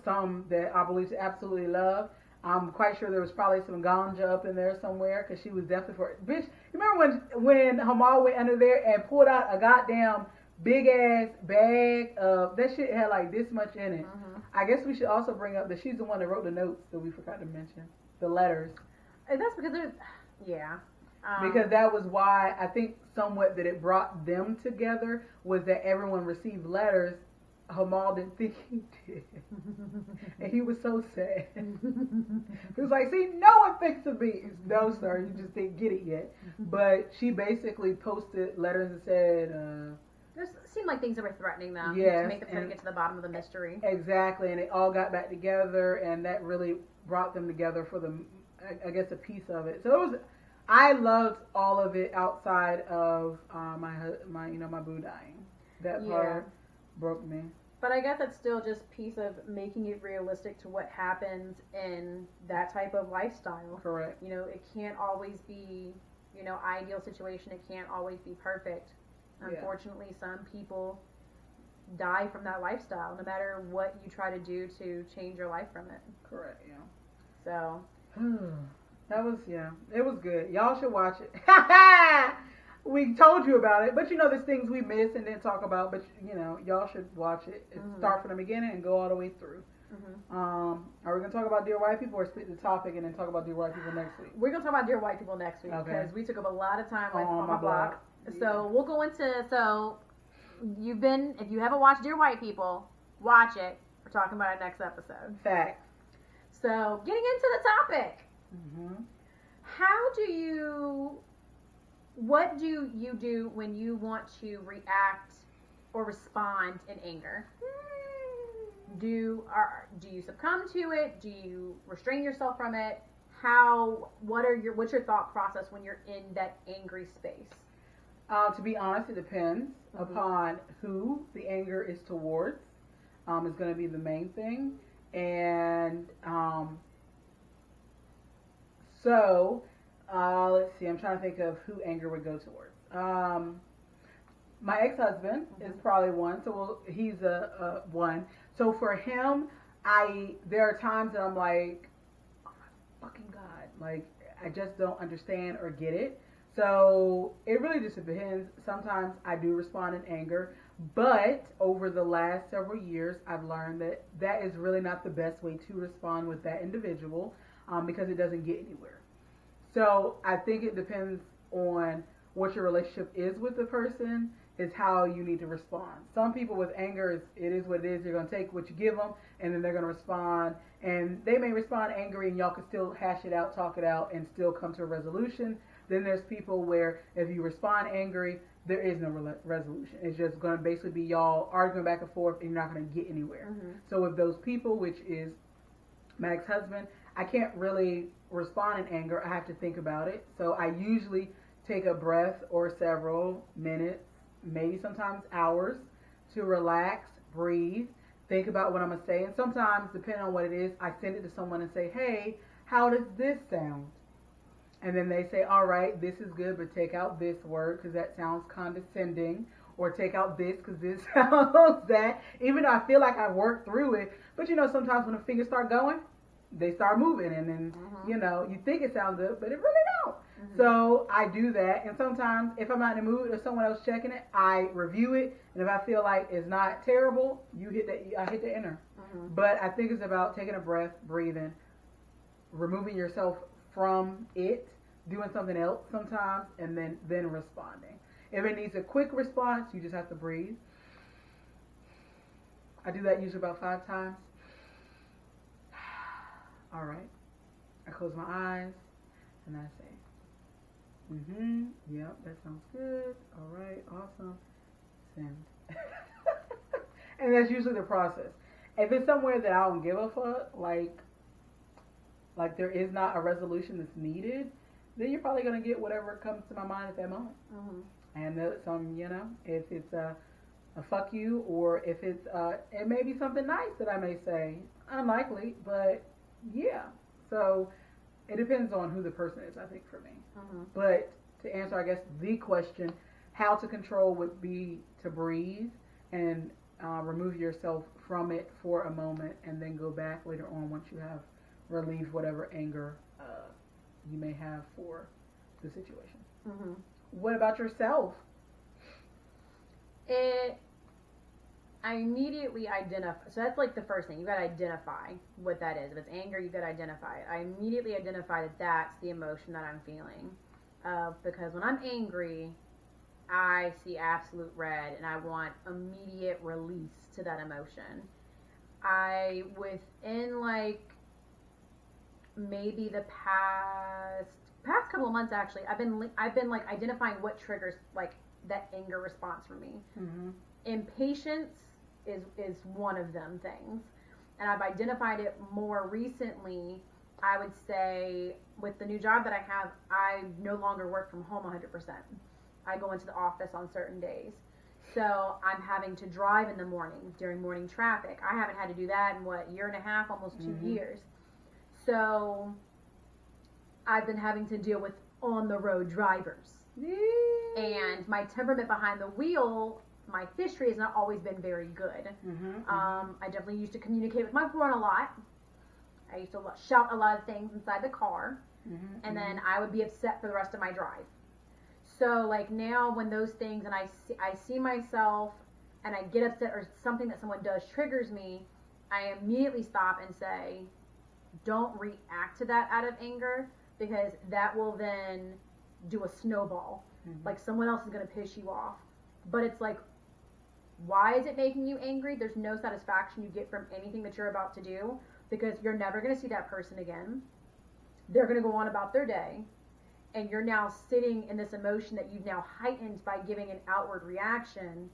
some that Abuelita absolutely loved. I'm quite sure there was probably some ganja up in there somewhere, because she was definitely for it. Bitch, you remember when Hamal went under there and pulled out a goddamn big ass bag of that shit had like this much in it. I guess we should also bring up that she's the one that wrote the notes that we forgot to mention, the letters. And that's because because that was why I think somewhat that it brought them together was that everyone received letters. Hamal didn't think he did, and he was so sad. He was like, "See, no one thinks of me." No, sir, you just didn't get it yet. But she basically posted letters and said. It seemed like things that were threatening them to make them try to get to the bottom of the mystery. Exactly, and they all got back together, and that really brought them together for I guess, a piece of it. So I loved all of it outside of my boo dying. That part broke me. But I guess that's still just piece of making it realistic to what happens in that type of lifestyle. Correct. It can't always be, ideal situation. It can't always be perfect. Unfortunately, some people die from that lifestyle, no matter what you try to do to change your life from it. Correct, yeah. So. That was, it was good. Y'all should watch it. We told you about it, but there's things we missed and didn't talk about, but y'all should watch it. Start from the beginning and go all the way through. Are we going to talk about Dear White People or split the topic and then talk about Dear White People next week? We're going to talk about Dear White People next week because we took up a lot of time on my blog. So we'll go into, if you haven't watched Dear White People, watch it. We're talking about it next episode. Facts. So getting into the topic. What do you do when you want to react or respond in anger? Do you succumb to it? Do you restrain yourself from it? what's your thought process when you're in that angry space? To be honest, it depends upon who the anger is towards. Is going to be the main thing, and so let's see. I'm trying to think of who anger would go towards. My ex-husband is probably one, so he's a one. So for him, there are times that I'm like, oh my fucking god, like I just don't understand or get it. So it really just depends. Sometimes I do respond in anger, but over the last several years, I've learned that that is really not the best way to respond with that individual, because it doesn't get anywhere. So I think it depends on what your relationship is with the person, is how you need to respond. Some people with anger, it is what it is. You're going to take what you give them, and then they're going to respond. And they may respond angry, and y'all can still hash it out, talk it out, and still come to a resolution. Then there's people where if you respond angry, there is no resolution. It's just going to basically be y'all arguing back and forth, and you're not going to get anywhere. So with those people, which is my ex-husband, I can't really respond in anger. I have to think about it. So I usually take a breath or several minutes, maybe sometimes hours, to relax, breathe, think about what I'm going to say. And sometimes, depending on what it is, I send it to someone and say, hey, how does this sound? And then they say, all right, this is good, but take out this word because that sounds condescending. Or take out this because this sounds that. Even though I feel like I worked through it. But, you know, sometimes when the fingers start going, they start moving. And then, you know, you think it sounds good, but it really don't. So I do that. And sometimes if I'm not in the mood or someone else checking it, I review it. And if I feel like it's not terrible, I hit the enter. But I think it's about taking a breath, breathing, removing yourself from it, doing something else sometimes, and then responding. If it needs a quick response, you just have to breathe. I do that usually about 5 times. All right. I close my eyes and I say, yep, that sounds good. All right, awesome. Send. And that's usually the process. If it's somewhere that I don't give a fuck, like there is not a resolution that's needed, then you're probably gonna get whatever comes to my mind at that moment. And you know, if it's a fuck you, or if it's it may be something nice that I may say. Unlikely, but yeah. So it depends on who the person is, I think, for me. But to answer, I guess, the question, how to control would be to breathe and remove yourself from it for a moment, and then go back later on once you have relieved whatever anger you may have for the situation. What about yourself? I immediately identify. So that's like the first thing. You gotta identify what that is. If it's anger, you gotta identify it. I immediately identify that that's the emotion that I'm feeling. Because when I'm angry, I see absolute red, and I want immediate release to that emotion. Within like maybe the past couple of months, actually, I've been like identifying what triggers like that anger response for me. Impatience is one of them things, and I've identified it more recently. I would say with the new job that I have, I no longer work from home 100%. I go into the office on certain days, so I'm having to drive in the morning during morning traffic. I haven't had to do that in a year and a half, almost 2 years. So I've been having to deal with on the road drivers, and my temperament behind the wheel. My history has not always been very good. I definitely used to communicate with my phone a lot. I used to shout a lot of things inside the car, and then I would be upset for the rest of my drive. So like now when those things, and I see myself and I get upset, or something that someone does triggers me, I immediately stop and say, don't react to that out of anger, because that will then do a snowball. Like someone else is going to piss you off. But it's like, why is it making you angry? There's no satisfaction you get from anything that you're about to do, because you're never going to see that person again. They're going to go on about their day, and you're now sitting in this emotion that you've now heightened by giving an outward reaction.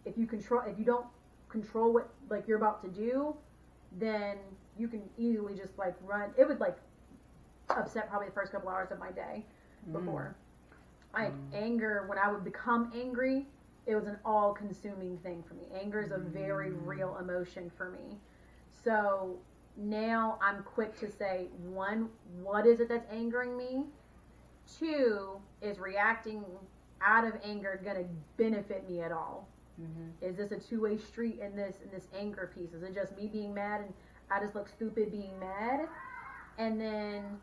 If you don't control what like you're about to do, then you can easily just like run. It would like upset probably the first couple hours of my day before. Like anger, when I would become angry, it was an all-consuming thing for me. Anger is a very real emotion for me. So now I'm quick to say, one, what is it that's angering me? Two, is reacting out of anger going to benefit me at all? Is this a two-way street in this anger piece? Is it just me being mad and I just look stupid being mad? And then,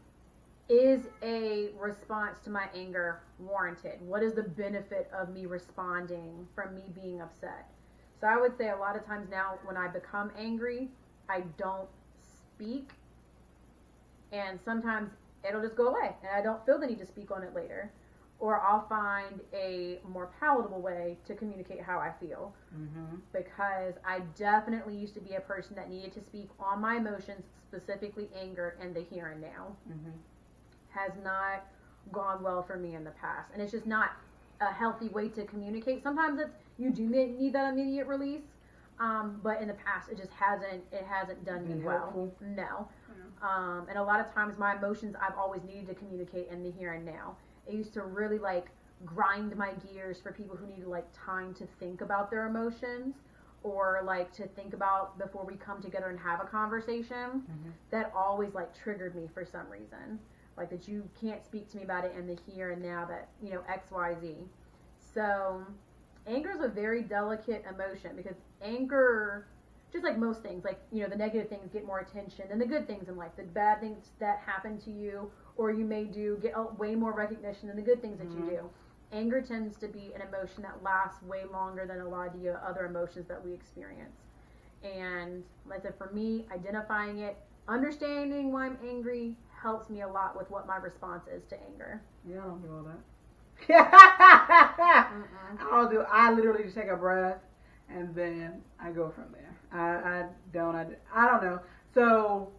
is a response to my anger warranted? What is the benefit of me responding from me being upset? So I would say a lot of times now when I become angry, I don't speak, and sometimes it'll just go away and I don't feel the need to speak on it later, or I'll find a more palatable way to communicate how I feel, because I definitely used to be a person that needed to speak on my emotions, specifically anger and the here and now. Has not gone well for me in the past, and it's just not a healthy way to communicate. Sometimes it's you do need that immediate release, but in the past it hasn't done me well. No. And a lot of times my emotions I've always needed to communicate in the here and now. It used to really like grind my gears for people who need like time to think about their emotions, or like to think about before we come together and have a conversation. That always like triggered me for some reason. Like that you can't speak to me about it in the here and now, that, you know, X, Y, Z. So anger is a very delicate emotion, because anger, just like most things, like, you know, the negative things get more attention than the good things in life. The bad things that happen to you or you may do get way more recognition than the good things that you do. Anger tends to be an emotion that lasts way longer than a lot of the other emotions that we experience. And like I said, for me, identifying it, understanding why I'm angry helps me a lot with what my response is to anger. Yeah, I don't do all that. I literally just take a breath and then I go from there. I don't know. So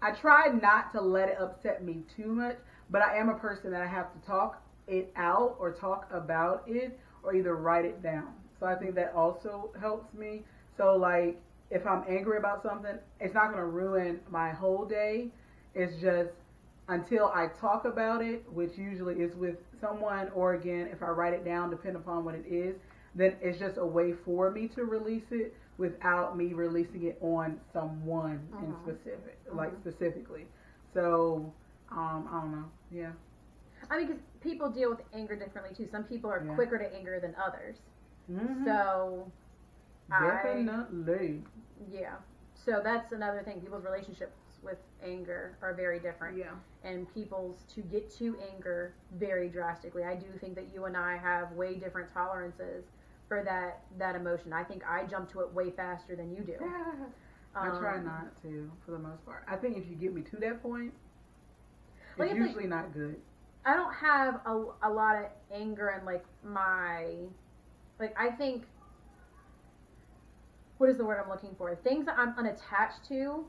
I try not to let it upset me too much, but I am a person that I have to talk it out or talk about it or either write it down. So I think that also helps me. So like if I'm angry about something, it's not going to ruin my whole day. It's just until I talk about it, which usually is with someone, or again, if I write it down, depending upon what it is, then it's just a way for me to release it without me releasing it on someone in specific, like specifically. So, I don't know. Yeah. I mean, because people deal with anger differently too. Some people are quicker to anger than others. So, definitely. Yeah. So that's another thing. People's relationships with anger are very different. Yeah. And people's to get to anger vary drastically. I do think that you and I have way different tolerances for that emotion. I think I jump to it way faster than you do. I try not to, for the most part. I think if you get me to that point, like, it's usually not good. I don't have a lot of anger and like I think, what is the word I'm looking for? Things that I'm unattached to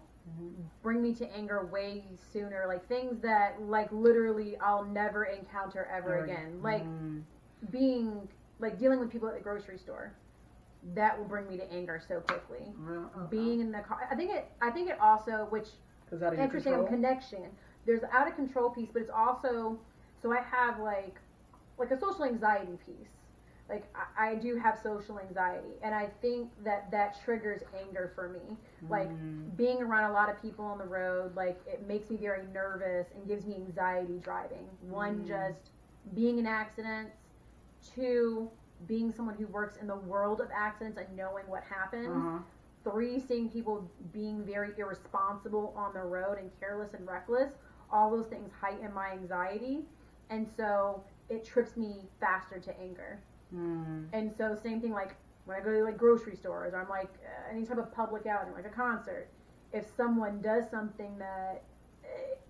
bring me to anger way sooner. Like things that like literally I'll never encounter ever again. Like being like dealing with people at the grocery store. That will bring me to anger so quickly. Being in the car. I think it also, which interesting connection. There's out of control piece, but it's also, so I have like a social anxiety piece. Like I do have social anxiety, and I think that triggers anger for me. Like being around a lot of people on the road, like it makes me very nervous and gives me anxiety driving. One, just being in accidents. Two, being someone who works in the world of accidents and knowing what happens. Three, seeing people being very irresponsible on the road and careless and reckless. All those things heighten my anxiety, and so it trips me faster to anger. And so same thing, like when I go to like grocery stores, or I'm like any type of public outing, like a concert, if someone does something that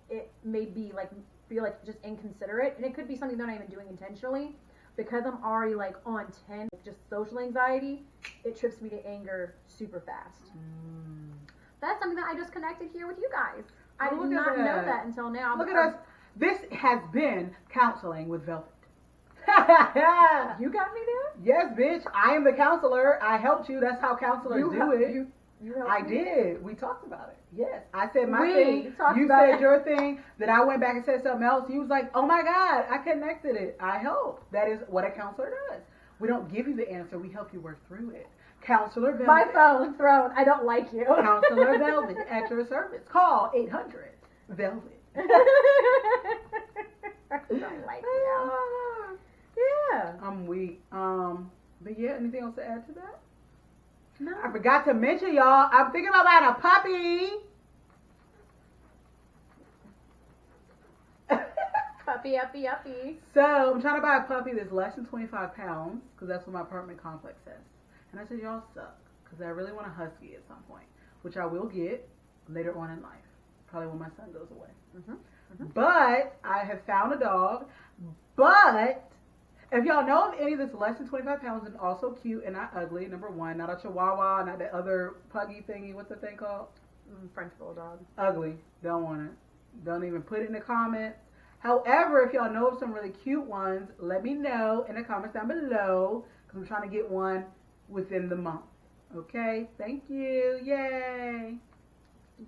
it may be like feel like just inconsiderate, and it could be something they're not even doing intentionally, because I'm already like on 10, just social anxiety, it trips me to anger super fast. That's something that I just connected here with you guys. I did not know that until now. Look at us. This has been Counseling with Velvet. You got me there? Yes, bitch. I am the counselor. I helped you. That's how counselors do it. I did. We talked about it. Yes. I said my We thing. talked You about said it. your thing. Then I went back and said something else. You was like, oh my God, I connected it. I helped. That is what a counselor does. We don't give you the answer. We help you work through it. Counselor Velvet. My phone thrown. I don't like you. Counselor Velvet at your service. Call 800 Velvet. I don't like you. Yeah. I'm weak. But yeah, anything else to add to that? No. I forgot to mention, y'all, I'm thinking about buying a puppy. Uppy, uppy, uppy. So I'm trying to buy a puppy that's less than 25 pounds because that's what my apartment complex says. And I said, y'all suck because I really want a husky at some point, which I will get later on in life, probably when my son goes away. Mm-hmm. Mm-hmm. But I have found a dog. But if y'all know of any that's less than 25 pounds and also cute and not ugly, number one, not a chihuahua, not that other puggy thingy, what's the thing called? French bulldog. Ugly. Don't want it. Don't even put it in the comments. However, if y'all know of some really cute ones, let me know in the comments down below because I'm trying to get one within the month. Okay? Thank you. Yay.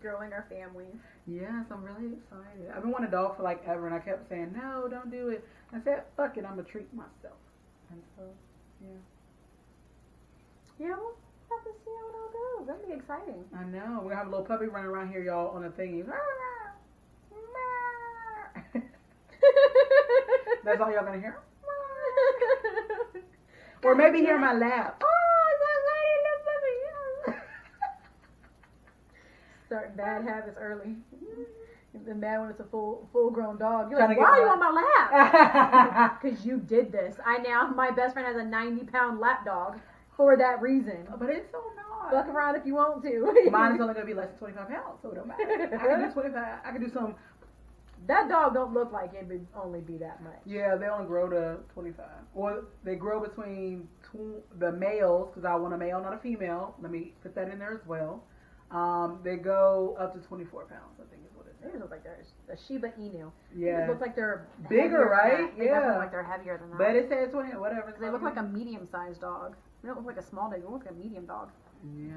Growing our family. Yes, I'm really excited. I've been wanting a dog for like ever, and I kept saying, no, don't do it. I said, fuck it, I'm going to treat myself. And so, yeah. Yeah, we'll have to see how it all goes. That'll be exciting. I know. We're going to have a little puppy running around here, y'all, on a thingy. That's all y'all going to hear? Or maybe hear my laugh. Starting bad habits early. You've been mad when it's a full grown dog. You're Trying like, to why get are you my- on my lap? Because you did this. My best friend has a 90-pound lap dog for that reason. But it's so not. Fuck around if you want to. Mine is only going to be less than 25 pounds, so it don't matter. I can do 25. I can do some. That dog don't look like it would only be that much. Yeah, they only grow to 25. Or they grow between the males, because I want a male, not a female. Let me put that in there as well. They go up to 24 pounds, I think is what it They is. just look like they're a Shiba Inu. Yeah. They look like they're Bigger, heavier than right? that. They Yeah. definitely look like they're heavier than that. But it says 20, whatever. They look like a medium-sized dog. They don't look like a small dog. They look like a medium dog. Yeah.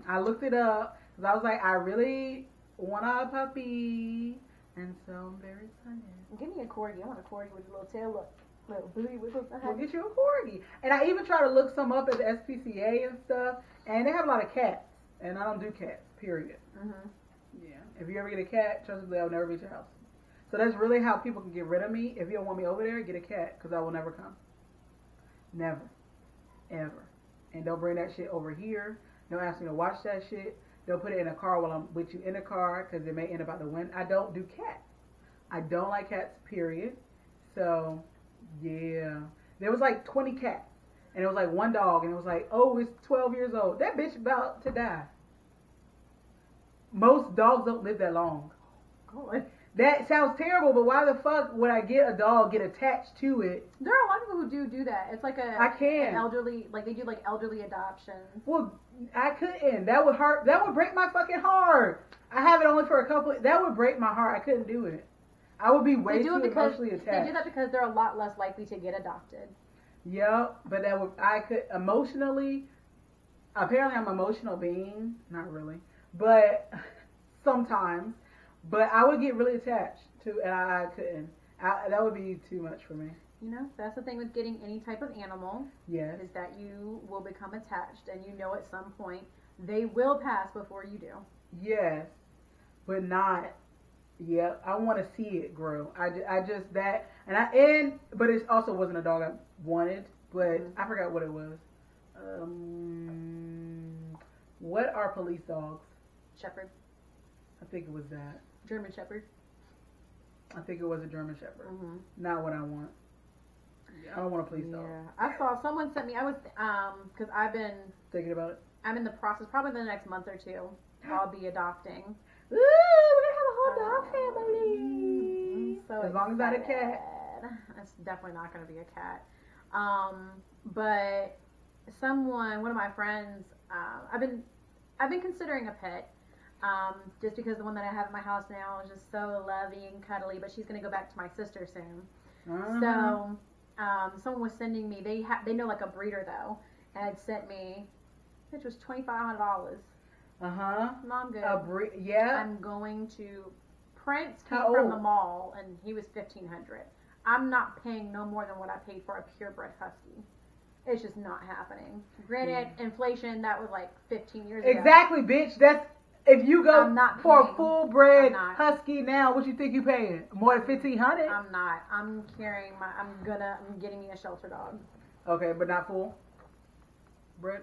I looked it up, because I was like, I really want a puppy. And so I'm very excited. Give me a corgi. I want a corgi with a little tail, little booty wiggle. We'll get you a corgi. And I even try to look some up at the SPCA and stuff, and they have a lot of cats. And I don't do cats, period. Mm-hmm. Yeah. If you ever get a cat, trust me, I'll never be at your house. So that's really how people can get rid of me. If you don't want me over there, get a cat, because I will never come. Never. Ever. And don't bring that shit over here. Don't ask me to watch that shit. Don't put it in a car while I'm with you in the car, because it may end up out the window. I don't do cats. I don't like cats, period. So, yeah. There was like 20 cats. And it was like one dog, and it was like, oh, it's 12 years old. That bitch about to die. Most dogs don't live that long. Oh, That sounds terrible, but why the fuck would I get a dog, get attached to it? there are a lot of people who do that. It's like I can't. an elderly, like they do like elderly adoptions. Well, I couldn't. That would hurt. That would break my fucking heart. I have it only for a couple. That would break my heart. I couldn't do it. I would be way They do too it because emotionally attached. they do that because they're a lot less likely to get adopted. Yep, but that would I could emotionally. Apparently, I'm an emotional being. Not really, but sometimes. But I would get really attached to, and I couldn't. That would be too much for me. You know, that's the thing with getting any type of animal Yes. is that you will become attached, and you know at some point they will pass before you do. Yes, but not. Yep, I want to see it grow. I just that but it also wasn't a dog I wanted, but I forgot what it was. What are police dogs? Shepherd, I think it was that. German Shepherd. I think it was a German Shepherd. Mm-hmm. Not what I want. I don't want a police dog. Yeah, I saw someone sent me. I was because Thinking about it. I'm in the process. Probably the next month or two, I'll be adopting. Ooh, we're gonna have a whole dog family. So As long as not a cat. excited. It's definitely not going to be a cat. But one of my friends, I've been considering a pet. Just because the one that I have in my house now is just so lovey and cuddly, but she's going to go back to my sister soon. Uh-huh. So, someone was sending me, they know like a breeder though, and had sent me, which was $2,500. No, I'm good. Yeah. I'm going to. Prince came How from old? the mall, and he was 1,500. I'm not paying no more than what I paid for a purebred husky. It's just not happening. Granted, inflation, that was like 15 years ago. Exactly, bitch. That's if you go I'm not for paying. a full bred I'm not. husky now. What you think you paying? More than 1,500? I'm not. I'm carrying my. I'm getting me a shelter dog. Okay, but not full bred.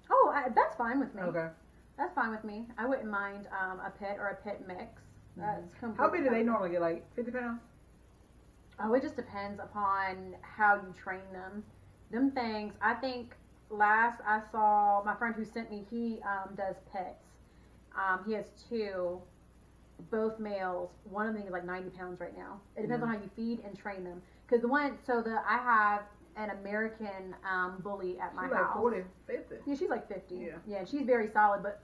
Oh, that's fine with me. Okay. That's fine with me. I wouldn't mind a pit or a pit mix. That's completely How big do they fine. normally get? Like 50 pounds? Oh, it just depends upon how you train them. Them things, I think last I saw, my friend who sent me, he does pets. He has two, both males. One of them is like 90 pounds right now. It depends on how you feed and train them. Because I have an American bully at my She's house. like 40, 50. Yeah, she's like 50. Yeah. Yeah, she's very solid. But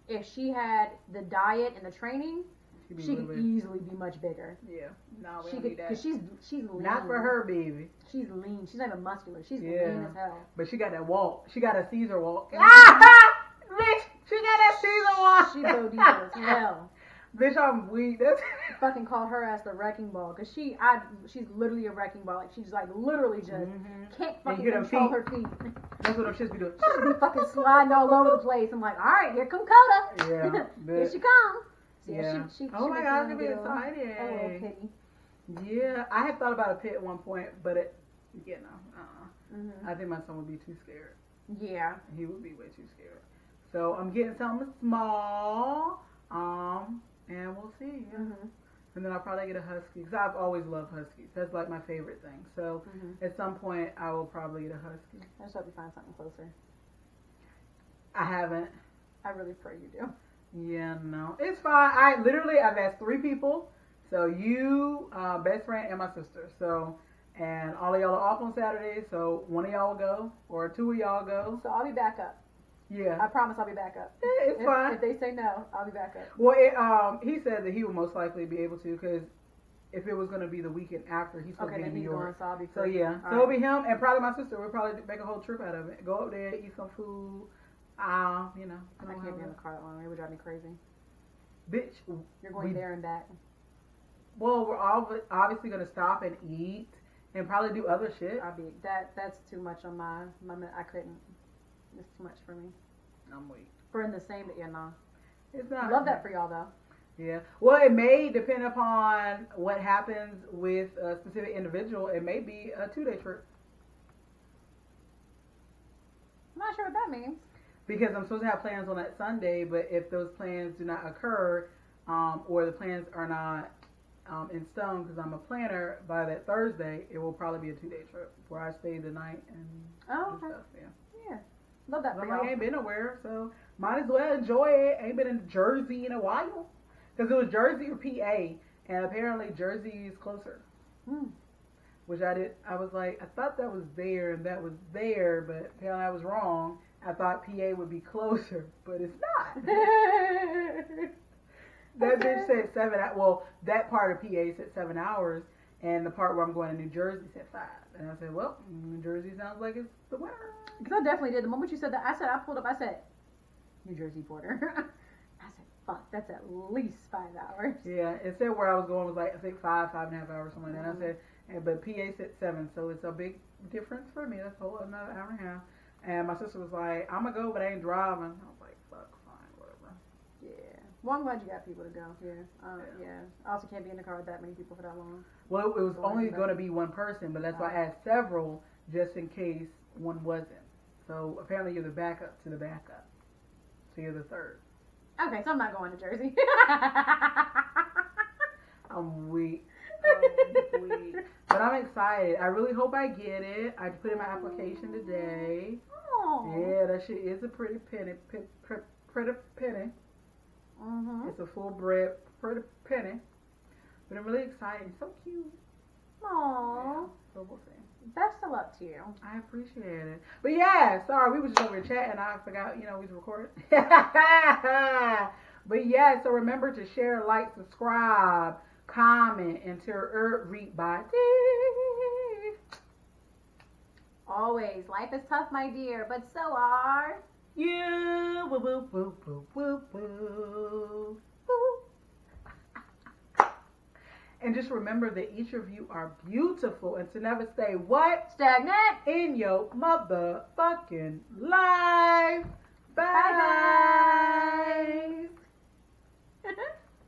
if she had the diet and the training, she could easily be much bigger. Yeah. No, we She don't could, need that. because she's lean. Not for her, baby. She's lean. She's not even muscular. She's Yeah. lean as hell. But she got that walk. She got a Caesar walk. Bitch, she got that Caesar walk. She go deep as hell. Bitch, I'm weak. That's Fucking call her ass the wrecking ball, because she's literally a wrecking ball. Like, she's like literally just can't fucking you hear them control feet? her feet. That's what them shits be doing. She be fucking sliding all over the place. I'm like, all right, here come Coda. Yeah, Here bitch. she comes. So Yeah. She Oh my makes God, me I'm gonna be get a little excited. pity. Yeah, I had thought about a pit at one point, but you know, Mm-hmm. I think my son would be too scared. Yeah. He would be way too scared. So I'm getting something small, and we'll see. Yeah. Mm-hmm. And then I'll probably get a husky because I've always loved huskies. That's like my favorite thing. So at some point I will probably get a husky. I just hope you find something closer. I haven't. I really pray you do. Yeah, no, it's fine. I've asked 3 people. So you, best friend, and my sister. So, and all of y'all are off on Saturday. So one of y'all will go, or 2 of y'all go. So I'll be back up. Yeah, I promise I'll be back up. it's fine. If they say no, I'll be back up. Well, he said that he would most likely be able to because if it was going to be the weekend after, he's supposed to Okay, be in then New he's going, York. so I'll be So free. yeah, All so it'll right. be him and probably my sister. We'll probably make a whole trip out of it. Go up there, eat some food. You know. I can't be in the car that long. It would drive me crazy. Bitch, You're going there and back. well, we're all obviously going to stop and eat and probably do other shit. That's too much on my I couldn't. It's too much for me. I'm weak. For in the same, but yeah, no. It's not. Love that for y'all though. Yeah. Well, it may depend upon what happens with a specific individual. It may be a 2-day trip. I'm not sure what that means. Because I'm supposed to have plans on that Sunday, but if those plans do not occur, or the plans are not in stone, because I'm a planner, by that Thursday, it will probably be a 2-day trip where I stay the night and Oh, do okay. stuff. Yeah. Yeah. Love that for I'm y'all. like, I ain't been nowhere, so might as well enjoy it. Ain't been in Jersey in a while. Because it was Jersey or PA, and apparently Jersey is closer. Which I was like, I thought that was there and that was there, but apparently I was wrong. I thought PA would be closer, but it's not. That bitch said 7 hours. Well, that part of PA said 7 hours, and the part where I'm going to New Jersey said 5. And I said, well, New Jersey sounds like it's the winner. Because I definitely did. The moment you said that, I pulled up, I said, New Jersey border. I said, fuck, that's at least 5 hours. Yeah, it said where I was going was like, I think 5.5 hours, something like that. And I said, but PA said 7, so it's a big difference for me. That's a whole another hour and a half. And my sister was like, I'm going to go, but I ain't driving. I was like, fuck, fine, whatever. Yeah. Well, I'm glad you got people to go. Yeah. I also can't be in the car with that many people for that long. Well, it was only going to be one person, but that's why I asked several just in case one wasn't. So apparently you're the backup to the backup. So you're the third. Okay, so I'm not going to Jersey. I'm weak. But I'm excited. I really hope I get it. I put in my application today. Oh. Yeah, that shit is a pretty penny. Pretty penny. Mm-hmm. It's a full bred pretty penny. But I'm really excited. So cute. Aww. So we'll see. Best of luck to you. I appreciate it. But yeah, sorry, we was just over here chatting. I forgot, we was recording. But yeah, so remember to share, like, subscribe, comment, and read by Always. Life is tough, my dear, but so are you. Woo, woo, woo, woo, woo, woo. Woo. And just remember that each of you are beautiful and to never stay what? Stagnant In your motherfucking life. Bye. Bye, guys.